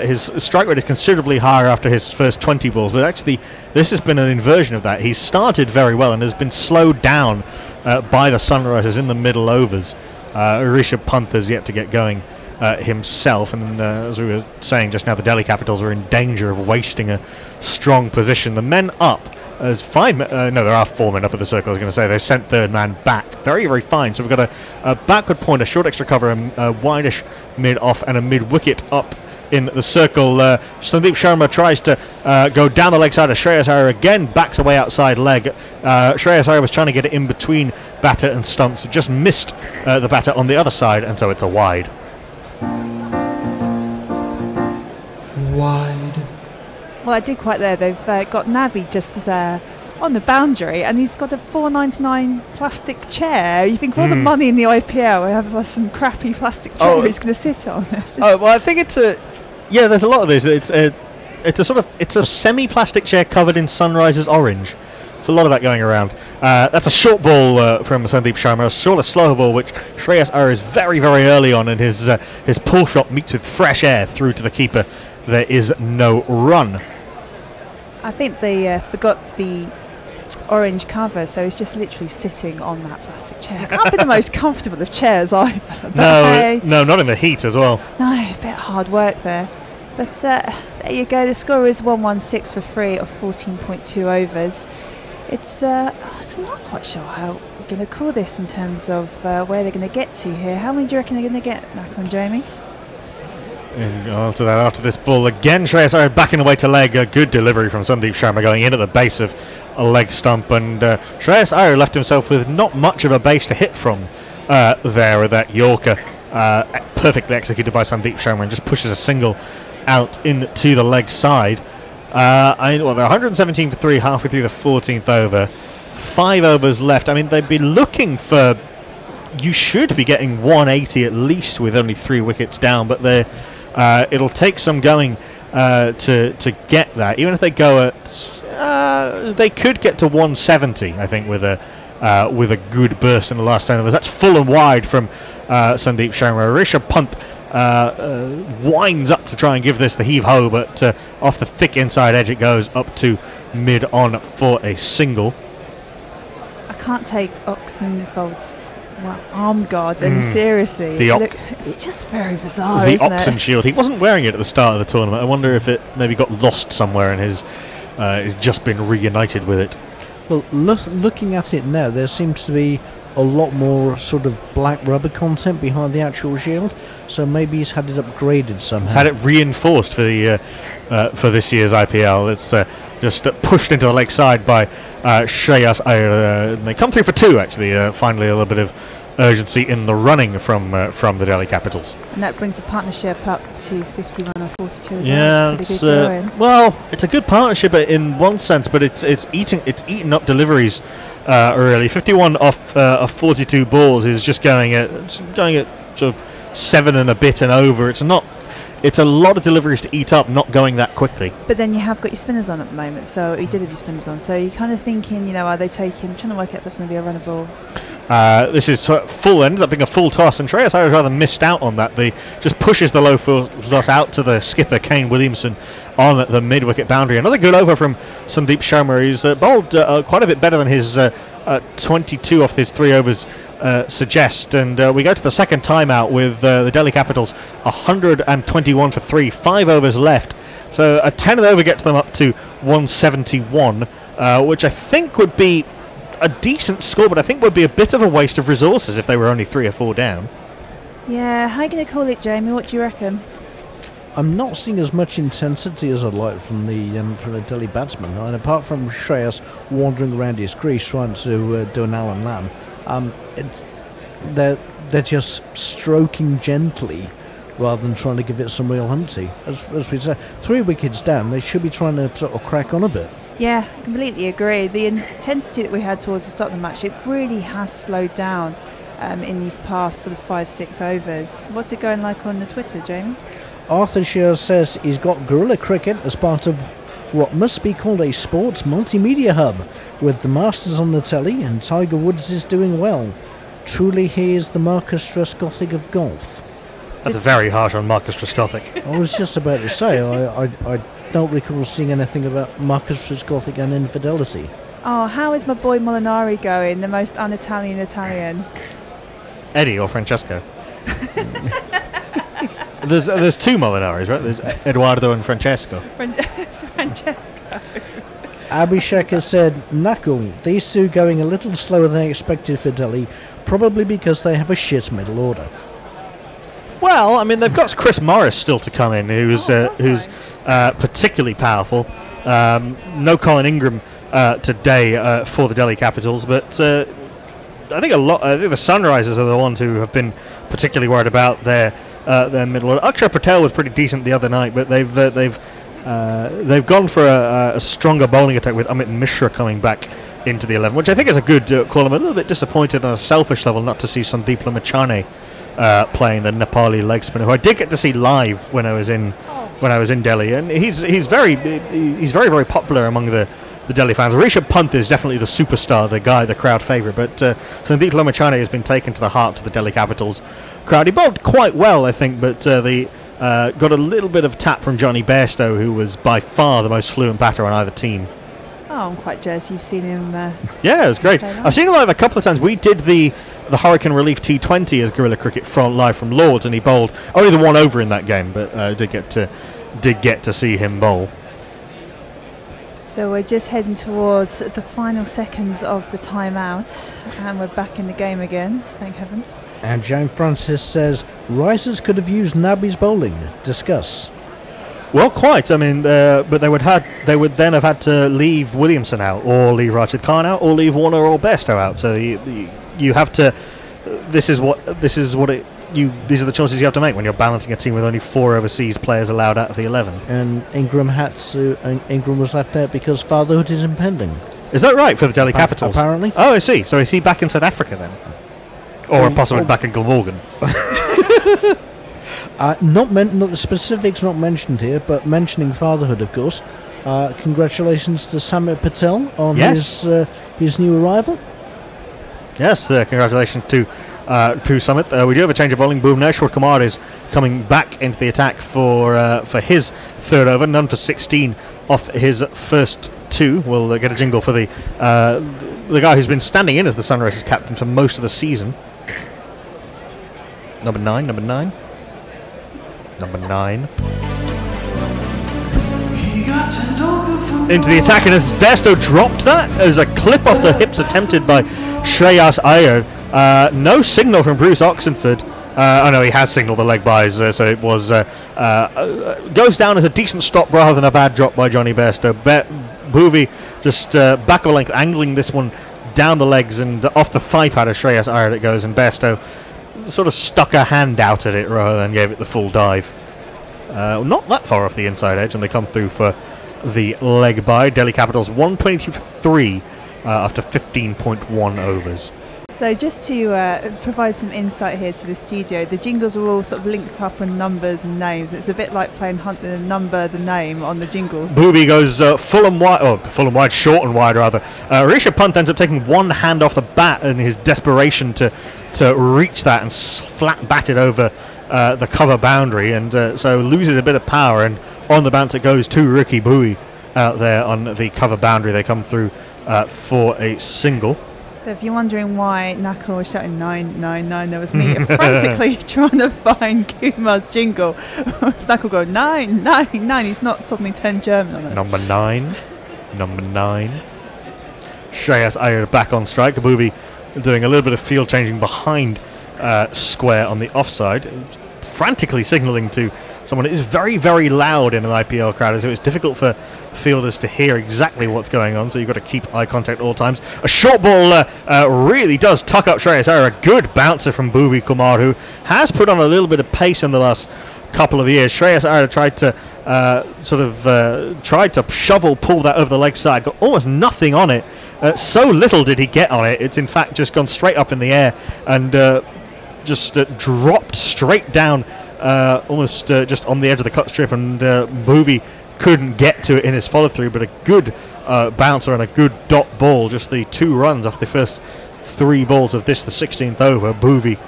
his strike rate is considerably higher after his first 20 balls, but actually this has been an inversion of that. He's started very well and has been slowed down by the Sunrisers in the middle overs. Rishabh Pant has yet to get going himself, and as we were saying just now, the Delhi Capitals are in danger of wasting a strong position. The men up as 5 men, no, there are 4 men up at the circle. I was going to say they sent third man back. Very, very fine. So we've got a backward point, a short extra cover, a wideish mid off, and a mid wicket up in the circle. Sandeep Sharma tries to go down the leg side of Shreyas Iyer again, backs away outside leg. Shreyas Iyer was trying to get it in between batter and stumps, just missed the batter on the other side, and so it's a wide. Wide. Well, I did quite there. They've got Nabi just as on the boundary, and he's got a $4.99 plastic chair. You think all the money in the IPL, we have some crappy plastic chair he's going to sit on. Well, I think it's there's a lot of this. It's a semi-plastic chair covered in Sunrise's orange. There's a lot of that going around. That's a short ball from Sandeep Sharma, a sort of slower ball, which Shreyas Iyer is very, very early on, and his pull shot meets with fresh air through to the keeper. There is no run. I think they forgot the orange cover, so he's just literally sitting on that plastic chair. Can't be the most comfortable of chairs either. No, not in the heat as well. No, a bit hard work there. But there you go. The score is 116 for 3 of 14.2 overs. It's I'm not quite sure how we're going to call this in terms of where they're going to get to here. How many do you reckon they're going to get, Macklin, Jamie? And onto that after this ball again, Shreyas Iyer backing away to leg. A good delivery from Sandeep Sharma going in at the base of a leg stump, and Shreyas Iyer left himself with not much of a base to hit from there with that Yorker, perfectly executed by Sandeep Sharma, and just pushes a single out into the leg side. They're 117 for 3 halfway through the 14th over. 5 overs left. I mean, they'd be looking for. You should be getting 180 at least with only 3 wickets down, but it'll take some going to get that. Even if they go at, they could get to 170. I think with a good burst in the last 10 overs. That's full and wide from Sandeep Sharma. Rishabh Pant winds up to try and give this the heave ho, but off the thick inside edge it goes up to mid on for a single. I can't take Oxenfold's arm guard any seriously. It's just very bizarre, the isn't Oxen it? Shield. He wasn't wearing it at the start of the tournament. I wonder if it maybe got lost somewhere and has just been reunited with it. Well, looking at it now, there seems to be a lot more sort of black rubber content behind the actual shield, so maybe he's had it upgraded somehow. He's had it reinforced for the for this year's IPL. It's just pushed into the leg side by Shreyas Iyer. They come through for 2 actually. Finally, a little bit of urgency in the running from the Delhi Capitals. And that brings the partnership up to 51 or 42 as yeah, well. It's good well, it's a good partnership in one sense, but it's eating up deliveries early. 51 off 42 balls is just going at sort of 7 and a bit and over. It's a lot of deliveries to eat up, not going that quickly. But then you have got your spinners on at the moment, so you did have your spinners on, so you're kind of thinking, are they taking, trying to work out if that's going to be a runner ball. This is full, ended up being a full toss, and Shreyas Iyer rather missed out on that. They just pushes the low full toss out to the skipper, Kane Williamson, on the mid-wicket boundary. Another good over from Sandeep Sharma. He's bowled quite a bit better than his 22 off his 3 overs suggest, and we go to the second timeout with the Delhi Capitals 121 for 3, 5 overs left, so a 10th over gets them up to 171, which I think would be a decent score, but I think would be a bit of a waste of resources if they were only 3 or 4 down. Yeah, how are you going to call it, Jamie? What do you reckon? I'm not seeing as much intensity as I'd like from the Delhi batsman, and apart from Shreyas wandering around his crease trying to do an Alan Lamb, they're just stroking gently rather than trying to give it some real humpty. As we said, 3 wickets down, they should be trying to sort of crack on a bit. Yeah, I completely agree. The intensity that we had towards the start of the match, it really has slowed down in these past sort of 5-6 overs. What's it going like on the Twitter, Jamie? Arthur Shear says he's got guerrilla cricket as part of what must be called a sports multimedia hub, with the Masters on the telly and Tiger Woods is doing well. Truly he is the Marcus Trescothick of golf. That's very harsh on Marcus Trescothick. I was just about to say, I don't recall seeing anything about Marcus Trescothick and infidelity. Oh, how is my boy Molinari going, the most un-Italian Italian? Eddie or Francesco? There's 2 Molinaris, right? There's Eduardo and Francesco. Francesco. Abhishek has said, Knuckle, these 2 going a little slower than expected for Delhi, probably because they have a shit middle order. Well, I mean, they've got Chris Morris still to come in, who's particularly powerful. No Colin Ingram today for the Delhi Capitals, but I think the Sunrisers are the ones who have been particularly worried about their middle order. Akshay Patel was pretty decent the other night, but they've gone for a stronger bowling attack with Amit Mishra coming back into the 11, which I think is a good call. I'm a little bit disappointed on a selfish level not to see Sandeep Lamachane playing the Nepali leg spinner, who I did get to see live when I was in Delhi, and he's very popular among the Delhi fans. Rishabh Pant is definitely the superstar, the crowd favourite, but Sandeep Lamachane has been taken to the heart of the Delhi Capitals crowd. He bowled quite well, I think, but they got a little bit of tap from Johnny Bairstow, who was by far the most fluent batter on either team. Oh, I'm quite jealous you've seen him. Yeah, it was great. I've seen him live a couple of times. We did the Hurricane Relief T20 as Guerrilla Cricket live from Lords, and he bowled only the one over in that game, but did get to see him bowl. So we're just heading towards the final seconds of the timeout, and we're back in the game again, thank heavens. And Jane Francis says, Risers could have used Nabi's bowling. Discuss. Well, quite. I mean, but they would then have had to leave Williamson out, or leave Rashid Khan out, or leave Warner or Bairstow out. So you have to. These are the choices you have to make when you're balancing a team with only 4 overseas players allowed out of the 11. And Ingram was left out because fatherhood is impending. Is that right for the Delhi Capitals? Apparently. Oh, I see. So is he back in South Africa then, or possibly back in Glamorgan? Not the specifics not mentioned here, but mentioning fatherhood, of course. Congratulations to Samir Patel on his new arrival. Yes, congratulations to Summit. We do have a change of bowling. Bhuvneshwar Kumar is coming back into the attack for his third over, none for 16 off his first 2. We'll get a jingle for the guy who's been standing in as the Sunrisers captain for most of the season. Number 9. Into the attack, and as Bairstow dropped that as a clip off the hips attempted by Shreyas Iyer. No signal from Bruce Oxenford. Oh no, he has signalled the leg byes, so it was goes down as a decent stop rather than a bad drop by Johnny Bairstow. Bhuvi just back of a length, angling this one down the legs and off the thigh pad of Shreyas Iyer it goes, and Bairstow sort of stuck a hand out at it rather than gave it the full dive. Not that far off the inside edge, and they come through for the leg bye. Delhi Capitals 122 for 3 after 15.1 overs. So just to provide some insight here to the studio, the jingles are all sort of linked up on numbers and names. It's a bit like playing Hunt the Number, the name on the jingle. Bhuvi goes full and wide, short and wide rather. Rishabh Pant ends up taking one hand off the bat in his desperation to reach that and flat bat it over the cover boundary, and so loses a bit of power, and on the bounce it goes to Ricky Bhuvi out there on the cover boundary. They come through for a single. So if you're wondering why Nakul was shouting 999, there was me frantically trying to find Kumar's jingle. Nakul go 999. He's not suddenly 10 German on us. Number 9. Shreyas Iyer back on strike. Bhuvi doing a little bit of field changing behind square on the offside, frantically signalling to someone. It is very, very loud in an IPL crowd, so it's difficult for fielders to hear exactly what's going on, so you've got to keep eye contact at all times. A short ball really does tuck up Shreyas Iyer. A good bouncer from Bhuvi Kumar, who has put on a little bit of pace in the last couple of years. Shreyas Iyer tried to shovel pull that over the leg side, got almost nothing on it. So little did he get on it, it's in fact just gone straight up in the air and just dropped straight down, almost just on the edge of the cut strip, and Bhuvi couldn't get to it in his follow through, but a good bouncer and a good dot ball. Just the 2 runs off the first 3 balls of this, the 16th over. Bhuvi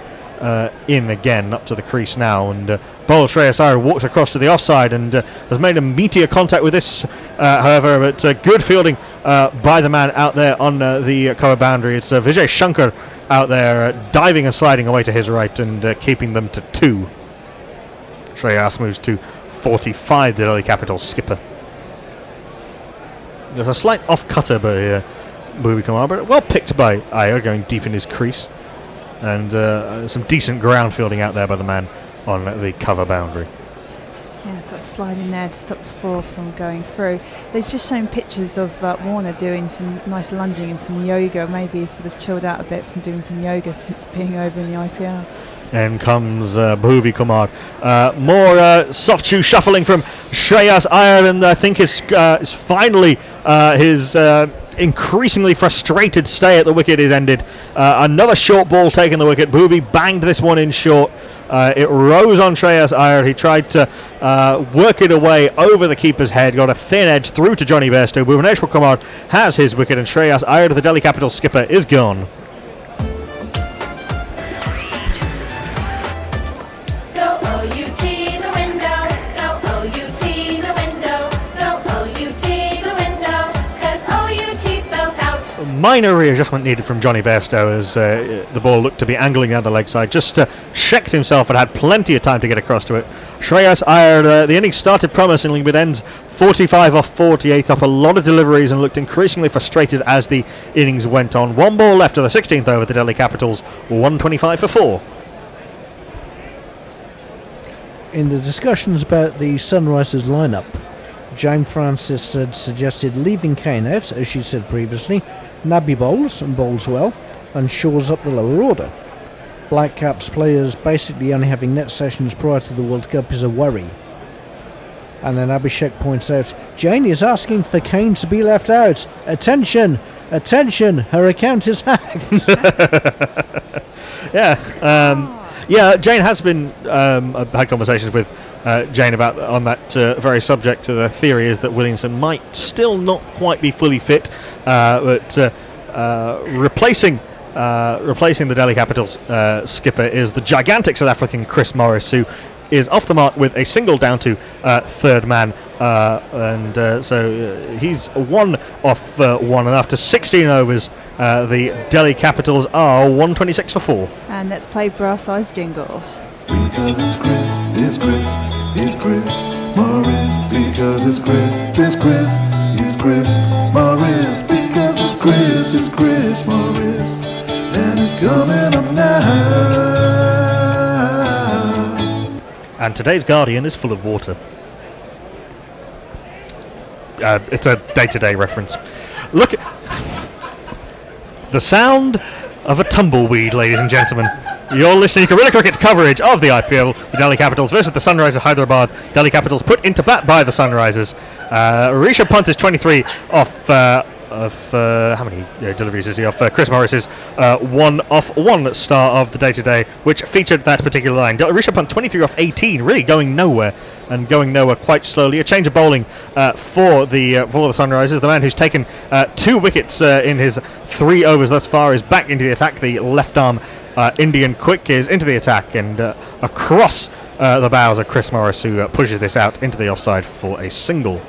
in again up to the crease now, and bowler Shreyas Iyer walks across to the offside and has made a meteor contact with this, however, but good fielding by the man out there on the cover boundary. It's Vijay Shankar out there diving and sliding away to his right and keeping them to 2. Shreyas moves to 45, the Delhi Capitals skipper. There's a slight off-cutter by Bhuvi Kumar, but well picked by Iyer, going deep in his crease. And some decent ground fielding out there by the man on the cover boundary. Yeah, sort of sliding there to stop the 4 from going through. They've just shown pictures of Warner doing some nice lunging and some yoga. Maybe he's sort of chilled out a bit from doing some yoga since being over in the IPL. And comes Bhuvi Kumar. More soft shoe shuffling from Shreyas Iyer, and I think is finally his increasingly frustrated stay at the wicket is ended. Another short ball taking the wicket. Bhuvi banged this one in short. It rose on Shreyas Iyer. He tried to work it away over the keeper's head, got a thin edge through to Johnny Bairstow. Bhuvaneshwar Kumar has his wicket, and Shreyas Iyer, the Delhi Capitals skipper, is gone. Minor readjustment needed from Johnny Bairstow as the ball looked to be angling down the leg side. Just checked himself but had plenty of time to get across to it. Shreyas Iyer, the innings started promisingly but ends 45 off 48 off a lot of deliveries and looked increasingly frustrated as the innings went on. 1 ball left of the 16th over, the Delhi Capitals 125 for 4. In the discussions about the Sunrisers lineup, Jane Francis had suggested leaving Kane out, as she said previously. Nabi bowls and bowls well and shores up the lower order. Black Caps players basically only having net sessions prior to the World Cup is a worry. And then Abhishek points out, Jane is asking for Kane to be left out. Attention, attention, her account is hacked. Yeah, Jane has been I've had conversations with Jane about on that very subject. The theory is that Williamson might still not quite be fully fit, but replacing the Delhi Capitals skipper is the gigantic South African Chris Morris, who is off the mark with a single down to third man, so he's 1 off 1, and after 16 overs the Delhi Capitals are 126 for 4. And let's play Brass Eyes jingle. Because it's Chris, it's Chris, it's Chris Morris. Because it's Chris, it's Chris, it's Chris Morris. Because it's Chris Morris. And it's coming up now. And today's Guardian is full of water. It's a day-to-day reference. Look at the sound of a tumbleweed, ladies and gentlemen. You're listening to Guerrilla Cricket's coverage of the IPL. The Delhi Capitals versus the Sunrisers Hyderabad. Delhi Capitals put into bat by the Sunrisers. Rishabh Pant is 23 off how many deliveries is he off? Chris Morris is 1 off 1 star of the day-to-day, which featured that particular line. Rishabh Pant 23 off 18, really going nowhere, and going nowhere quite slowly. A change of bowling for the Sunrisers. The man who's taken 2 wickets in his 3 overs thus far is back into the attack. The left arm Indian quick is into the attack, and across the bows of Chris Morris, who pushes this out into the offside for a single.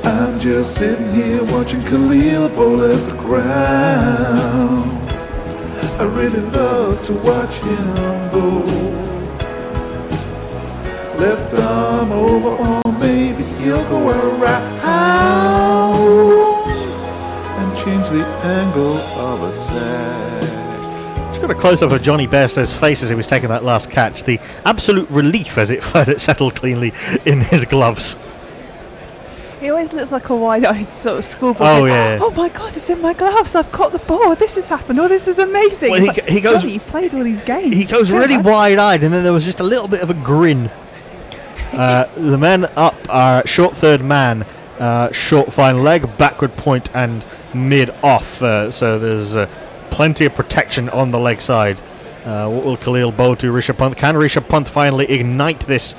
I'm just sitting here watching Khalil bowl at the ground. I really love to watch him bowl. Left arm over arm, maybe he'll go around and change the angle of attack. Just got a close-up of Johnny Bairstow's face as he was taking that last catch. The absolute relief as it settled cleanly in his gloves. He always looks like a wide-eyed sort of schoolboy. Oh, yeah. Oh my God, it's in my gloves. I've caught the ball. This has happened. Oh, this is amazing. Well, he goes, Johnny, you've played all these games. He goes really wide-eyed, and then there was just a little bit of a grin. The men up are short third man, short fine leg, backward point, and mid off. So there's plenty of protection on the leg side. What will Khalil bowl to Rishabh Pant? Can Rishabh Pant finally ignite this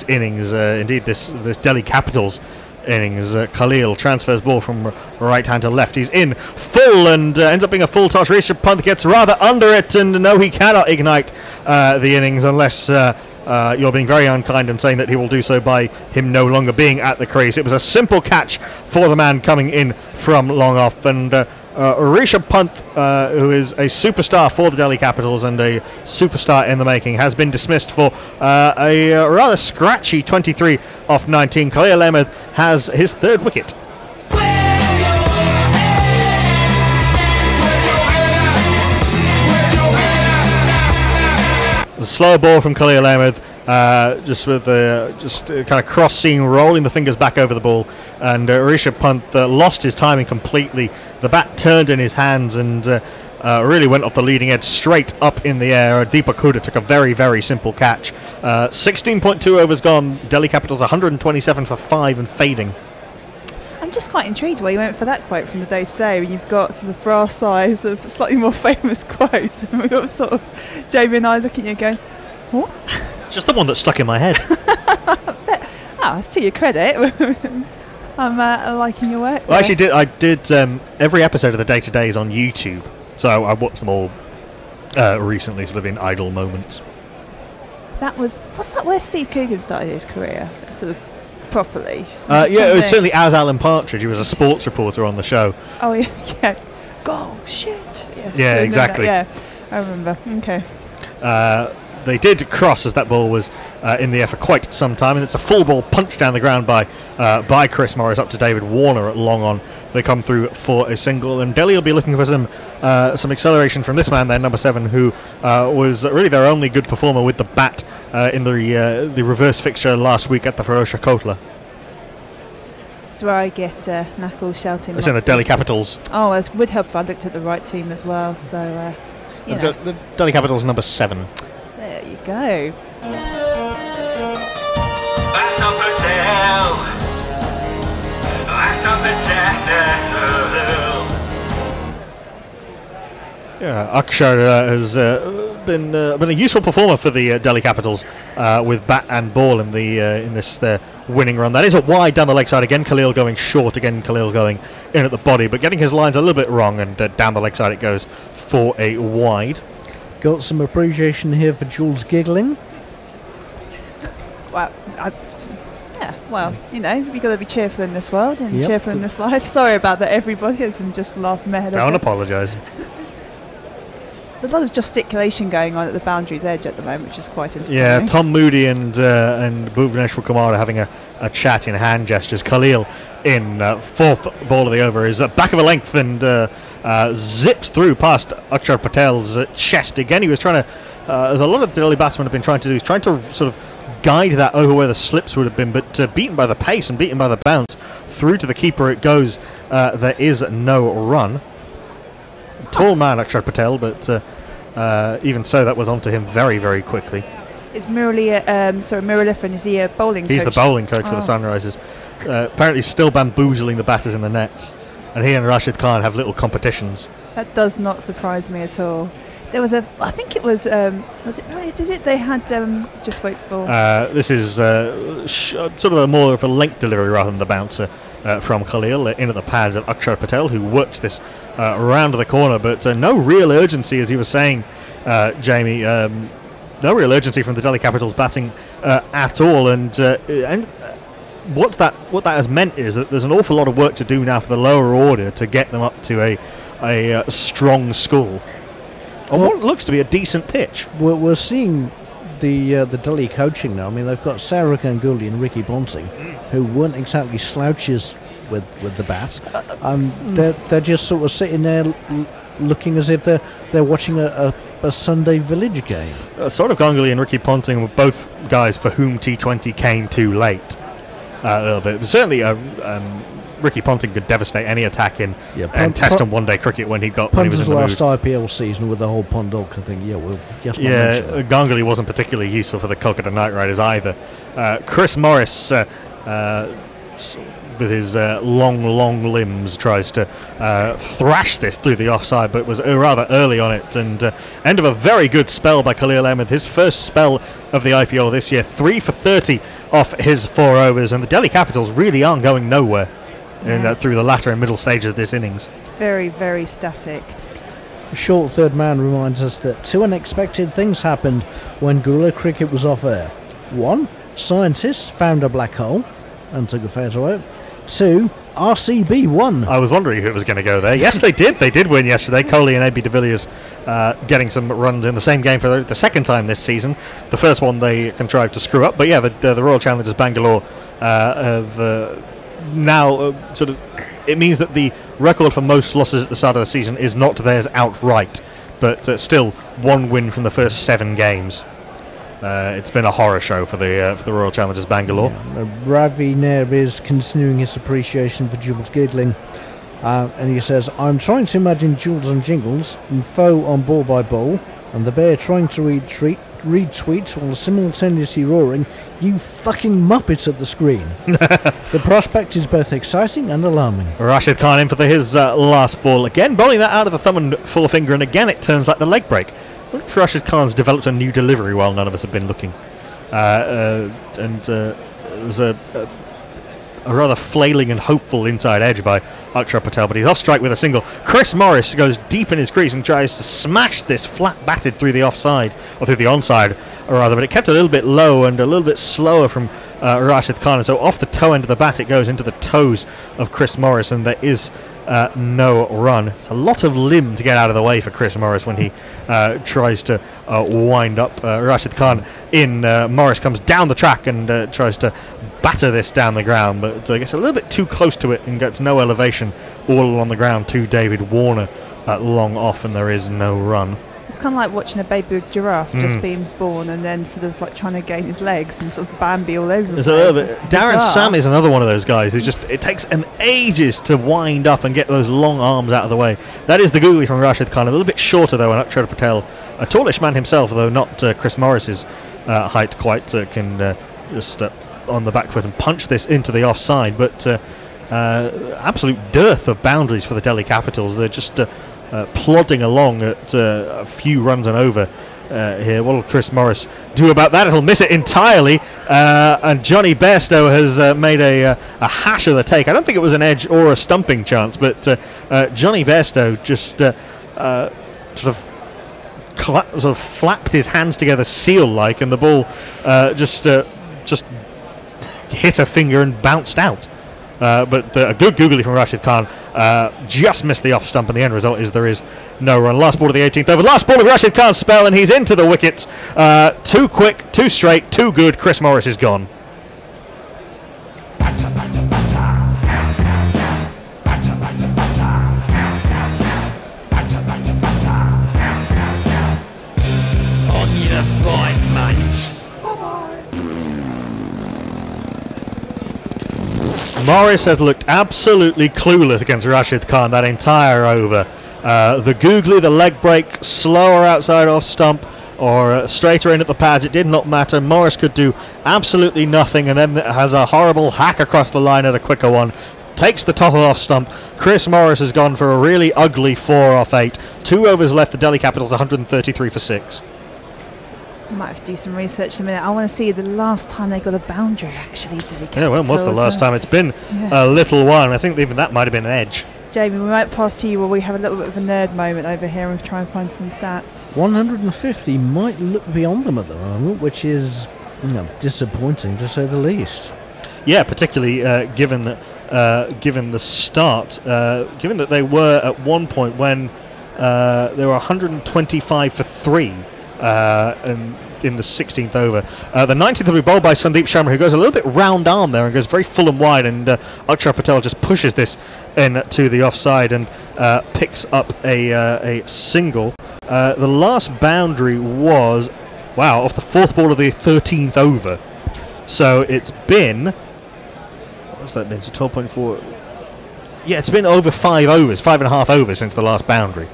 innings? Indeed, this Delhi Capitals innings. Khalil transfers ball from right hand to left. He's in full and ends up being a full toss. Rishabh Pant gets rather under it, and no, he cannot ignite the innings unless you're being very unkind and saying that he will do so by him no longer being at the crease. It was a simple catch for the man coming in from long off, and Rishabh Pant, who is a superstar for the Delhi Capitals and a superstar in the making, has been dismissed for a rather scratchy 23 off 19. Khalil Ahmed has his 3rd wicket. slow ball from Khalil Ahmed, just with the kind of cross seam, rolling the fingers back over the ball, and Rishabh Pant lost his timing completely. The bat turned in his hands and really went off the leading edge straight up in the air. Deepak Huda took a very, very simple catch. 16.2 overs gone. Delhi Capitals 127 for 5 and fading. I'm just quite intrigued why you went for that quote from the day-to-day when you've got sort of brass eyes of slightly more famous quotes, and we've got sort of Jamie and I looking at you going, what? Just the one that stuck in my head. It's to your credit. I'm liking your work. Well, actually, I did every episode of the day-to-day is on YouTube, so I watched them all recently, sort of in idle moments. What's that where Steve Coogan started his career, sort of properly? It was certainly as Alan Partridge. He was a sports reporter on the show. Oh yeah. Goal, shit. Yes. Yeah, exactly. Yeah, I remember. Okay. They did cross as that ball was in the air for quite some time, and it's a full ball punched down the ground by Chris Morris up to David Warner at long on. They come through for a single, and Delhi will be looking for some acceleration from this man there, number 7, who was really their only good performer with the bat in the reverse fixture last week at the Feroccia Kotla. That's where I get Knuckle shouting. It's in the Delhi Capitals. Oh, it would help if I looked at the right team as well. So, the Delhi Capitals number 7. There you go. Yeah, Akshar has been a useful performer for the Delhi Capitals with bat and ball in this winning run. That is a wide down the leg side again. Khalil going short again. Khalil going in at the body, but getting his lines a little bit wrong, and down the leg side it goes for a wide. Got some appreciation here for Jules giggling. Well, you've got to be cheerful in this world and cheerful in this life. Sorry about that, everybody. I'm just laughing my head off. Don't apologise. There's a lot of gesticulation going on at the boundary's edge at the moment, which is quite entertaining. Yeah, Tom Moody and Bhuvaneshwar Kumar are having a chat in hand gestures. Khalil in fourth ball of the over is back of a length and zips through past Akshar Patel's chest. Again, he was trying to, as a lot of the Delhi batsmen have been trying to do, he's trying to sort of guide that over where the slips would have been, but beaten by the pace and beaten by the bounce, through to the keeper it goes. There is no run. Tall man Akshar Patel, but even so, that was onto him very, very quickly. Is Muraliphan, is he a bowling coach? He's the bowling coach for the Sunrisers. Apparently still bamboozling the batters in the nets, and he and Rashid Khan have little competitions. That does not surprise me at all. There was I think it was it? They had, just wait for... this is sort of a more of a length delivery rather than the bouncer from Khalil in at the pads of Akshar Patel, who worked this round the corner, but no real urgency, as he was saying, Jamie. No real urgency from the Delhi Capitals batting at all, and what that has meant is that there's an awful lot of work to do now for the lower order to get them up to a strong score on what looks to be a decent pitch. We're seeing the Delhi coaching now. I mean, they've got Sarah Ganguly and Ricky Ponting, who weren't exactly slouches with the bat. They're just sort of sitting there looking as if they're watching a Sunday village game. Sort of Ganguly and Ricky Ponting were both guys for whom T20 came too late. A little bit. But certainly Ricky Ponting could devastate any attack in Test and one-day cricket when he was in the mood. last IPL season with the whole Pondolkar thing. We'll just Ganguly wasn't particularly useful for the Kolkata Knight Riders either. Chris Morris, with his long limbs, tries to thrash this through the offside, but was rather early on it, and end of a very good spell by Khalil Ahmed, his first spell of the IPL this year, 3 for 30 off his 4 overs, and the Delhi Capitals really aren't going nowhere through the latter and middle stage of this innings. It's very, very static. Short third man reminds us that 2 unexpected things happened when guerrilla cricket was off air. 1, scientists found a black hole and took a photo out. 2, RCB won. I was wondering if it was going to go there. Yes, they did. They did win yesterday. Kohli and AB de Villiers getting some runs in the same game for the second time this season. The first one they contrived to screw up, but yeah, the Royal Challengers Bangalore have now sort of... It means that the record for most losses at the start of the season is not theirs outright, but still 1 win from the first 7 games. it's been a horror show for the Royal Challengers Bangalore. Ravi Nair is continuing his appreciation for Jules giggling, and he says, "I'm trying to imagine Jules and Jingles and Foe on ball by ball, and the bear trying to read tweets while simultaneously roaring, 'You fucking Muppets!' at the screen." The prospect is both exciting and alarming. Rashid Khan in for his last ball again, bowling that out of the thumb and forefinger, and again it turns like the leg break. I wonder if Rashid Khan's developed a new delivery while none of us have been looking. It was a rather flailing and hopeful inside edge by Akshar Patel, but he's off strike with a single. Chris Morris goes deep in his crease and tries to smash this flat batted through the offside, or through the onside rather, but it kept a little bit low and a little bit slower from Rashid Khan, and so off the toe end of the bat it goes into the toes of Chris Morris, and there is no run. It's a lot of limb to get out of the way for Chris Morris when he tries to wind up Rashid Khan in. Morris comes down the track and tries to batter this down the ground, but gets a little bit too close to it and gets no elevation all along the ground to David Warner long off, and there is no run. It's kind of like watching a baby giraffe just being born and then sort of like trying to gain his legs and sort of Bambi all over the place. It's a little bit. Darren bizarre. Sam is another one of those guys who just, it takes him ages to wind up and get those long arms out of the way. That is the googly from Rashid Khan, a little bit shorter though, and Akshar Patel, a tallish man himself, though not Chris Morris's height quite, can just on the back foot and punch this into the offside, but absolute dearth of boundaries for the Delhi Capitals. They're just plodding along at a few runs and over here. What will Chris Morris do about that? He'll miss it entirely, and Johnny Bairstow has made a hash of the take. I don't think it was an edge or a stumping chance, but Johnny Bairstow just sort of flapped his hands together seal-like, and the ball just hit a finger and bounced out. But a good googly from Rashid Khan just missed the off stump, and the end result is there is no run. Last ball of the 18th over. Last ball of Rashid Khan's spell, and he's into the wickets. Too quick, too straight, too good. Chris Morris is gone. On your bike, mate. Morris had looked absolutely clueless against Rashid Khan that entire over. The googly, the leg break, slower outside off stump, or straighter in at the pads, it did not matter. Morris could do absolutely nothing, and then has a horrible hack across the line at a quicker one. Takes the top off stump. Chris Morris has gone for a really ugly 4 off 8. 2 overs left, the Delhi Capitals 133 for 6. I might have to do some research in a minute. I want to see the last time they got a boundary, actually. Yeah, when was the last time? It's been a little while. I think even that might have been an edge. Jamie, we might pass to you while we have a little bit of a nerd moment over here and try and find some stats. 150 might look beyond them at the moment, which is disappointing to say the least. Yeah, particularly given the start, given that they were at one point when they were 125 for 3 in the 16th over. The 19th will be bowled by Sandeep Sharma, who goes a little bit round arm there and goes very full and wide, and Akshar Patel just pushes this in to the offside and picks up a single. The last boundary was, wow, off the 4th ball of the 13th over. So it's been, what's that been, so 12.4, yeah, it's been over 5 overs, 5.5 overs since the last boundary,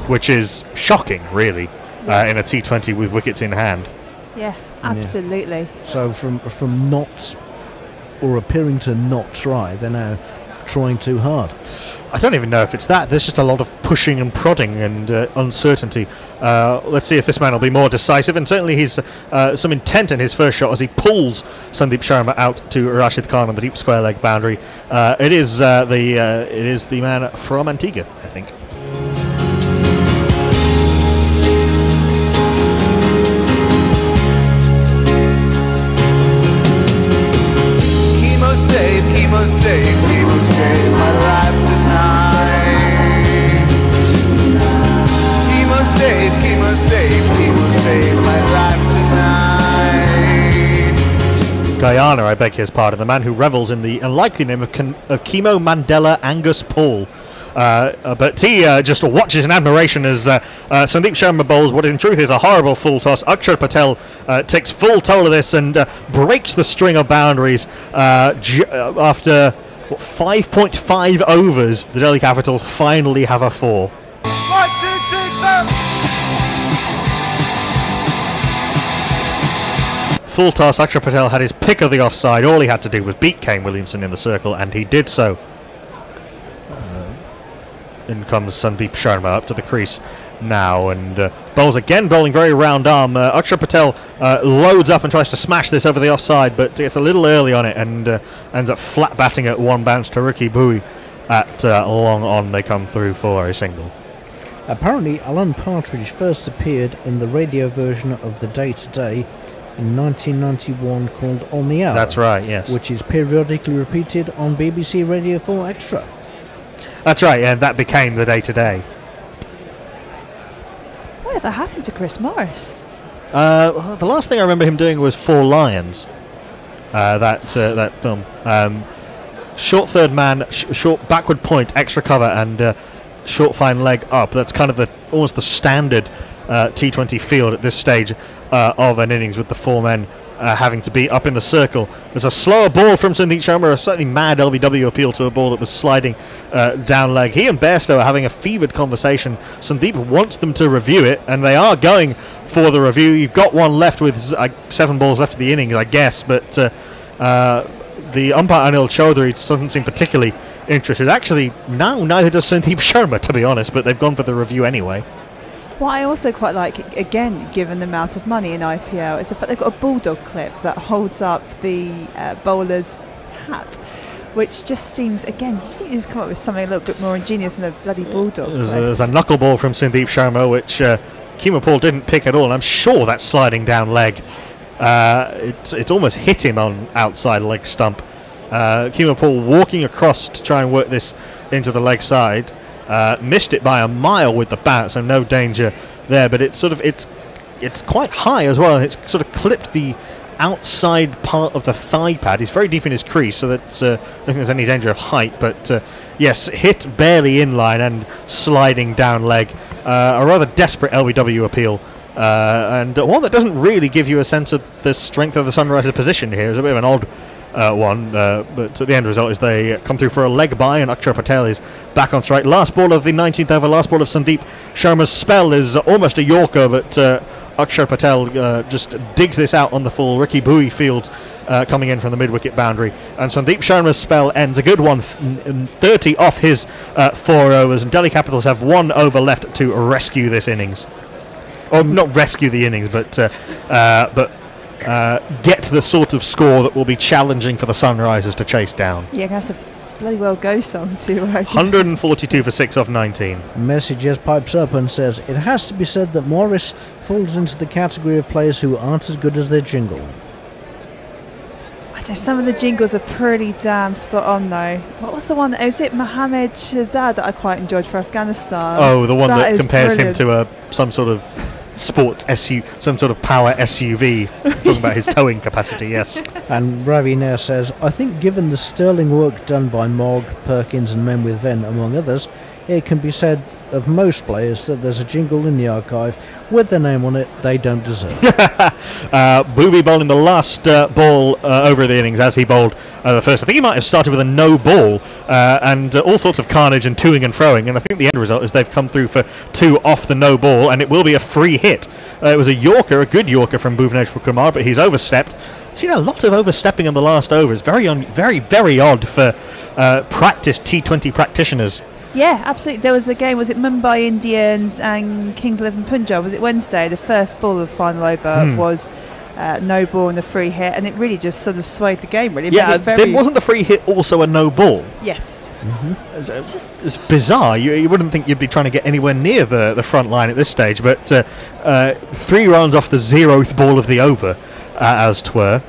which is shocking, really. In a T20 with wickets in hand. Yeah, absolutely. Yeah. So from not, or appearing to not try, they're now trying too hard. I don't even know if it's that. There's just a lot of pushing and prodding and uncertainty. Let's see if this man will be more decisive, and certainly he's some intent in his first shot as he pulls Sandeep Sharma out to Rashid Khan on the deep square leg boundary. It is the man from Antigua, I think. Chemo save my life tonight. Chemo save my life tonight. Guyana, I beg his pardon, the man who revels in the unlikely name of Chemo Mandela Angus Paul. But T just watches in admiration as Sandeep Sharma bowls what in truth is a horrible full toss. Akshar Patel takes full toll of this and breaks the string of boundaries after 5.5 overs. The Delhi Capitals finally have a 4. 1, 2, 3, 4. Full toss, Akshar Patel had his pick of the offside. All he had to do was beat Kane Williamson in the circle, and he did so. In comes Sandeep Sharma up to the crease now, and bowls again, bowling very round arm. Akshar Patel loads up and tries to smash this over the offside, but gets a little early on it and ends up flat batting at one bounce to Ricky Bowie. At long on, they come through for a single. Apparently, Alan Partridge first appeared in the radio version of The Day Today in 1991 called On the Hour. That's right, yes. Which is periodically repeated on BBC Radio 4 Extra. That's right, and that became The Day Today. Whatever happened to Chris Morris? The last thing I remember him doing was Four Lions, that film. Short third man, short backward point, extra cover, and short fine leg up. That's kind of almost the standard T20 field at this stage of an innings, with the 4 men having to be up in the circle. There's a slower ball from Sandeep Sharma, a slightly mad LBW appeal to a ball that was sliding down leg. He and Bairstow are having a fevered conversation. Sandeep wants them to review it, and they are going for the review. You've got one left with 7 balls left of the innings, I guess, but the umpire Anil Chaudhary doesn't seem particularly interested. Actually, now neither does Sandeep Sharma, to be honest, but they've gone for the review anyway. What I also quite like, again, given the amount of money in IPL, is the fact they've got a bulldog clip that holds up the bowler's hat, which just seems, again, you think you'd come up with something a little bit more ingenious than a bloody bulldog. There's a knuckleball from Sandeep Sharma, which Keema Paul didn't pick at all, and I'm sure that's sliding down leg. It's almost hit him on outside leg stump. Keema Paul walking across to try and work this into the leg side. Missed it by a mile with the bat, so no danger there, but it's quite high as well. It's sort of clipped the outside part of the thigh pad. He's very deep in his crease, so that I don't think there's any danger of height, but yes, hit barely in line and sliding down leg. A rather desperate LBW appeal, and one that doesn't really give you a sense of the strength of the Sunrisers' position here. It's a bit of an odd one, but the end result is they come through for a leg bye, and Akshar Patel is back on strike. Last ball of the 19th over, last ball of Sandeep Sharma's spell is almost a Yorker, but Akshar Patel just digs this out on the full. Ricky Bowie fields coming in from the mid-wicket boundary, and Sandeep Sharma's spell ends a good 130 off his 4 overs, and Delhi Capitals have 1 over left to rescue this innings. Or not rescue the innings, but get the sort of score that will be challenging for the Sunrisers to chase down. Yeah, going to have to bloody well go some to 142 for 6 off 19. Messages pipes up and says, it has to be said that Morris falls into the category of players who aren't as good as their jingle. I don't know, some of the jingles are pretty damn spot on though. What was the one? Is it Mohammed Shahzad that I quite enjoyed for Afghanistan? Oh, the one that compares brilliant. him to some sort of sports some sort of power SUV, talking about his towing capacity. Yes. And Ravi Nair says, I think given the sterling work done by Mogg, Perkins and Men with Ven among others, it can be said of most players that there's a jingle in the archive with their name on it they don't deserve. Bowie bowling the last ball over the innings as he bowled the first. I think he might have started with a no ball and all sorts of carnage and toing and froing, and I think the end result is they've come through for 2 off the no ball, and it will be a free hit. It was a Yorker, a good Yorker from Bhuvaneshwar Kumar, but he's overstepped. Seen a lot of overstepping in the last overs. Very odd for practiced T20 practitioners. Yeah, absolutely. There was a game, was it Mumbai Indians and Kings 11 Punjab? Was it Wednesday? The first ball of the final over was no ball and a free hit, and it really just sort of swayed the game, really. Yeah, wasn't the free hit also a no ball? Yes. It's bizarre. You wouldn't think you'd be trying to get anywhere near the front line at this stage, but 3 runs off the 0th ball of the over, as 'twere.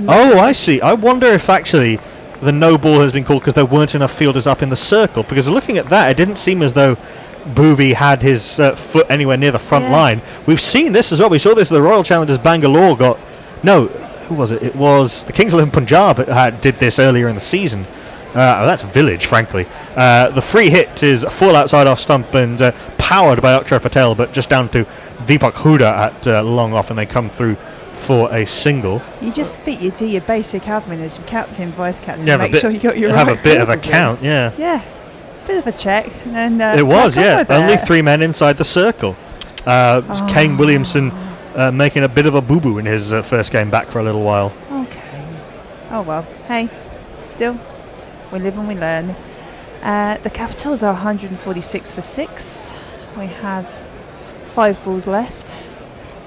Oh, I see. I wonder if actually the no ball has been called because there weren't enough fielders up in the circle, because looking at that, it didn't seem as though Bhuvi had his foot anywhere near the front line. We've seen this as well. We saw this at the Royal Challengers Bangalore who was it? It was the Kings 11 Punjab did this earlier in the season. That's Village, frankly. The free hit is full outside off stump and powered by Akshar Patel, but just down to Deepak Huda at long off, and they come through for a single. You just think you do your basic admin as your captain, vice captain, Yeah, make sure you got your have right a bit of a fielders in. count, yeah. Yeah, bit of a check, and then It was, crack on yeah. with it. Only 3 men inside the circle. Kane Williamson making a bit of a boo-boo in his first game back for a little while. Okay. Oh well. Hey, still, we live and we learn. The Capitals are 146 for 6. We have 5 balls left.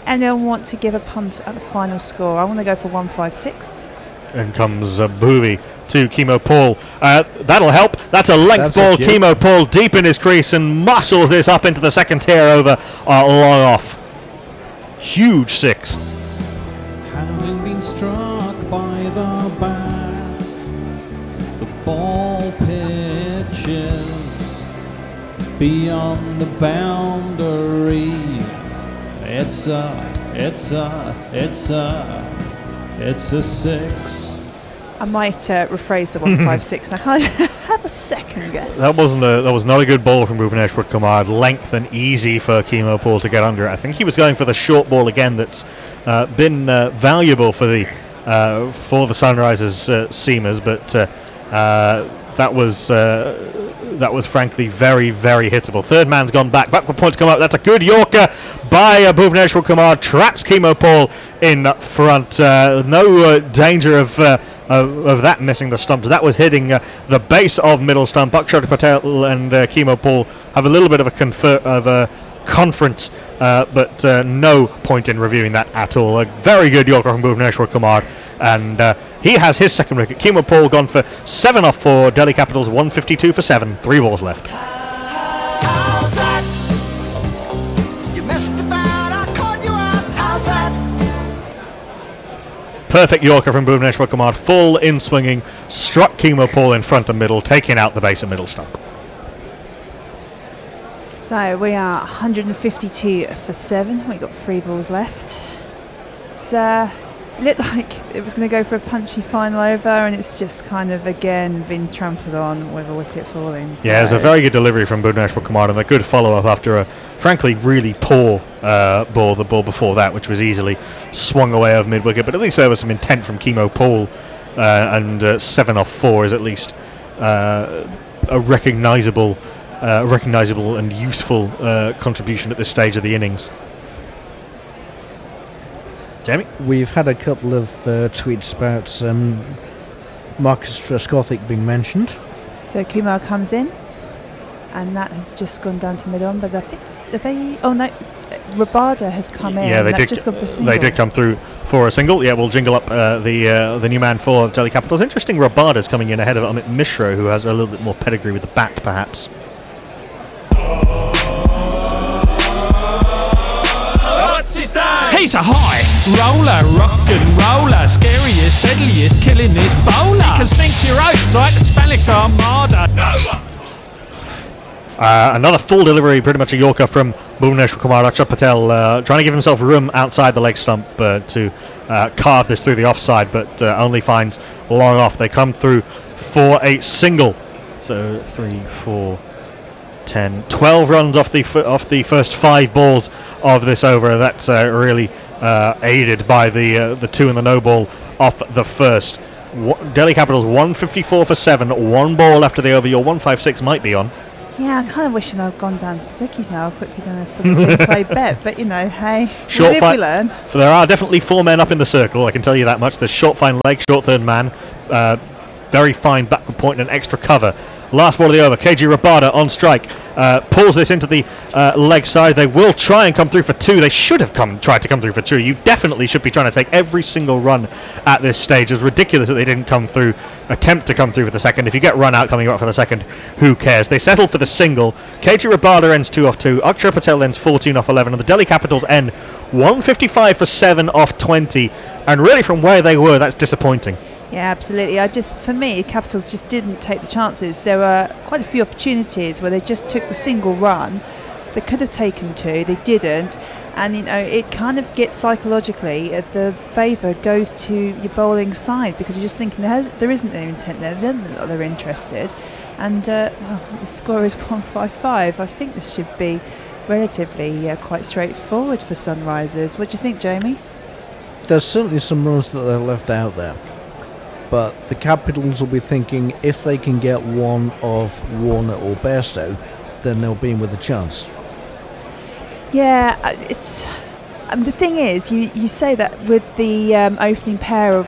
Anyone want to give a punt at the final score? I want to go for 156. And comes Booby to Chemo Paul. That'll help. That's a length ball. Chemo Paul deep in his crease and muscles this up into the second tier over long off. Huge 6. Having been struck by the bats, the ball pitches beyond the boundary. It's a 6. I might rephrase the 156. I can't have a second guess. That was not a good ball from Bhuvaneshwar Kumar. Length and easy for Chemo Paul to get under it. I think he was going for the short ball again. That's been valuable for the Sunrisers seamers, but that was frankly very, very hittable. Third man's gone back. Backward point to come up. That's a good Yorker by Bhuvaneshwar Kumar. Traps Chemo Paul in front. No danger of that missing the stumps. That was hitting the base of middle stump. Akshar Patel and Chemo Paul have a little bit of a conference, but no point in reviewing that at all. A very good Yorker from Bhuvaneshwar Kumar, and he has his second wicket. Chemo Paul gone for 7 off 4. Delhi Capitals 152 for 7. 3 balls left. How's that? You messed about, I caught you out. How's that? Perfect Yorker from Bhuvaneshwar Kumar. Full in swinging. Struck Chemo Paul in front of middle, taking out the base of middle stump. So we are 152 for 7. We've got 3 balls left. It's looked like it was going to go for a punchy final over, and it's just kind of again been trampled on with a wicket falling. So. Yeah, it's a very good delivery from Bhuvaneshwar Kumar, and a good follow-up after a frankly really poor ball, the ball before that, which was easily swung away over mid-wicket. But at least there was some intent from Chemo Paul, and 7 off 4 is at least a recognisable and useful contribution at this stage of the innings. Jamie? We've had a couple of tweets about Marcus Trescothick being mentioned. So Kumar comes in, and that has just gone down to mid-on, but I think Rabada has come in. Yeah, they did. Just gone for a single. They did come through for a single. Yeah, we'll jingle up the new man for Delhi Capitals. Interesting, Rabada's coming in ahead of Amit Mishra, who has a little bit more pedigree with the bat, perhaps. He's a high roller, rock and roller, scariest, deadliest, killing this bowler. He can sink your oats like the Spanish Armada. Another full delivery, pretty much a Yorker from Bhuvaneshwar Kumar. Akshar Patel trying to give himself room outside the leg stump to carve this through the offside, but only finds long off. They come through for a single. So 3, 4, 10, 12 runs off the first 5 balls of this over. That's really aided by the 2 and the no ball off the first. Delhi Capitals 154 for 7. 1 ball after the over. Your 156 might be on. Yeah, I kind of wish I'd gone down to the bookies now. I've quickly done a sort of play bet, but hey, short we live, we learn. So there are definitely 4 men up in the circle, I can tell you that much. There's short fine leg, short third man, very fine backward point and extra cover. Last ball of the over, KG Rabada on strike, pulls this into the leg side. They will try and come through for 2. They should have tried to come through for 2. You definitely should be trying to take every single run at this stage. It's ridiculous that they didn't attempt to come through for the second. If you get run out coming up for the second, who cares? They settled for the single. KG Rabada ends 2 off 2. Akshar Patel ends 14 off 11. And the Delhi Capitals end 155 for 7 off 20. And really from where they were, that's disappointing. Yeah, absolutely. For me, Capitals just didn't take the chances. There were quite a few opportunities where they just took the single run. They could have taken 2, they didn't. And it kind of gets psychologically the favour goes to your bowling side, because you're just thinking there isn't any intent there, they're interested, and the score is 155. I think this should be relatively quite straightforward for Sunrisers. What do you think, Jamie? There's certainly some runs that they're left out there, but the Capitals will be thinking if they can get one of Warner or Bairstow, then they'll be in with a chance. Yeah, it's the thing is, you say that with the opening pair of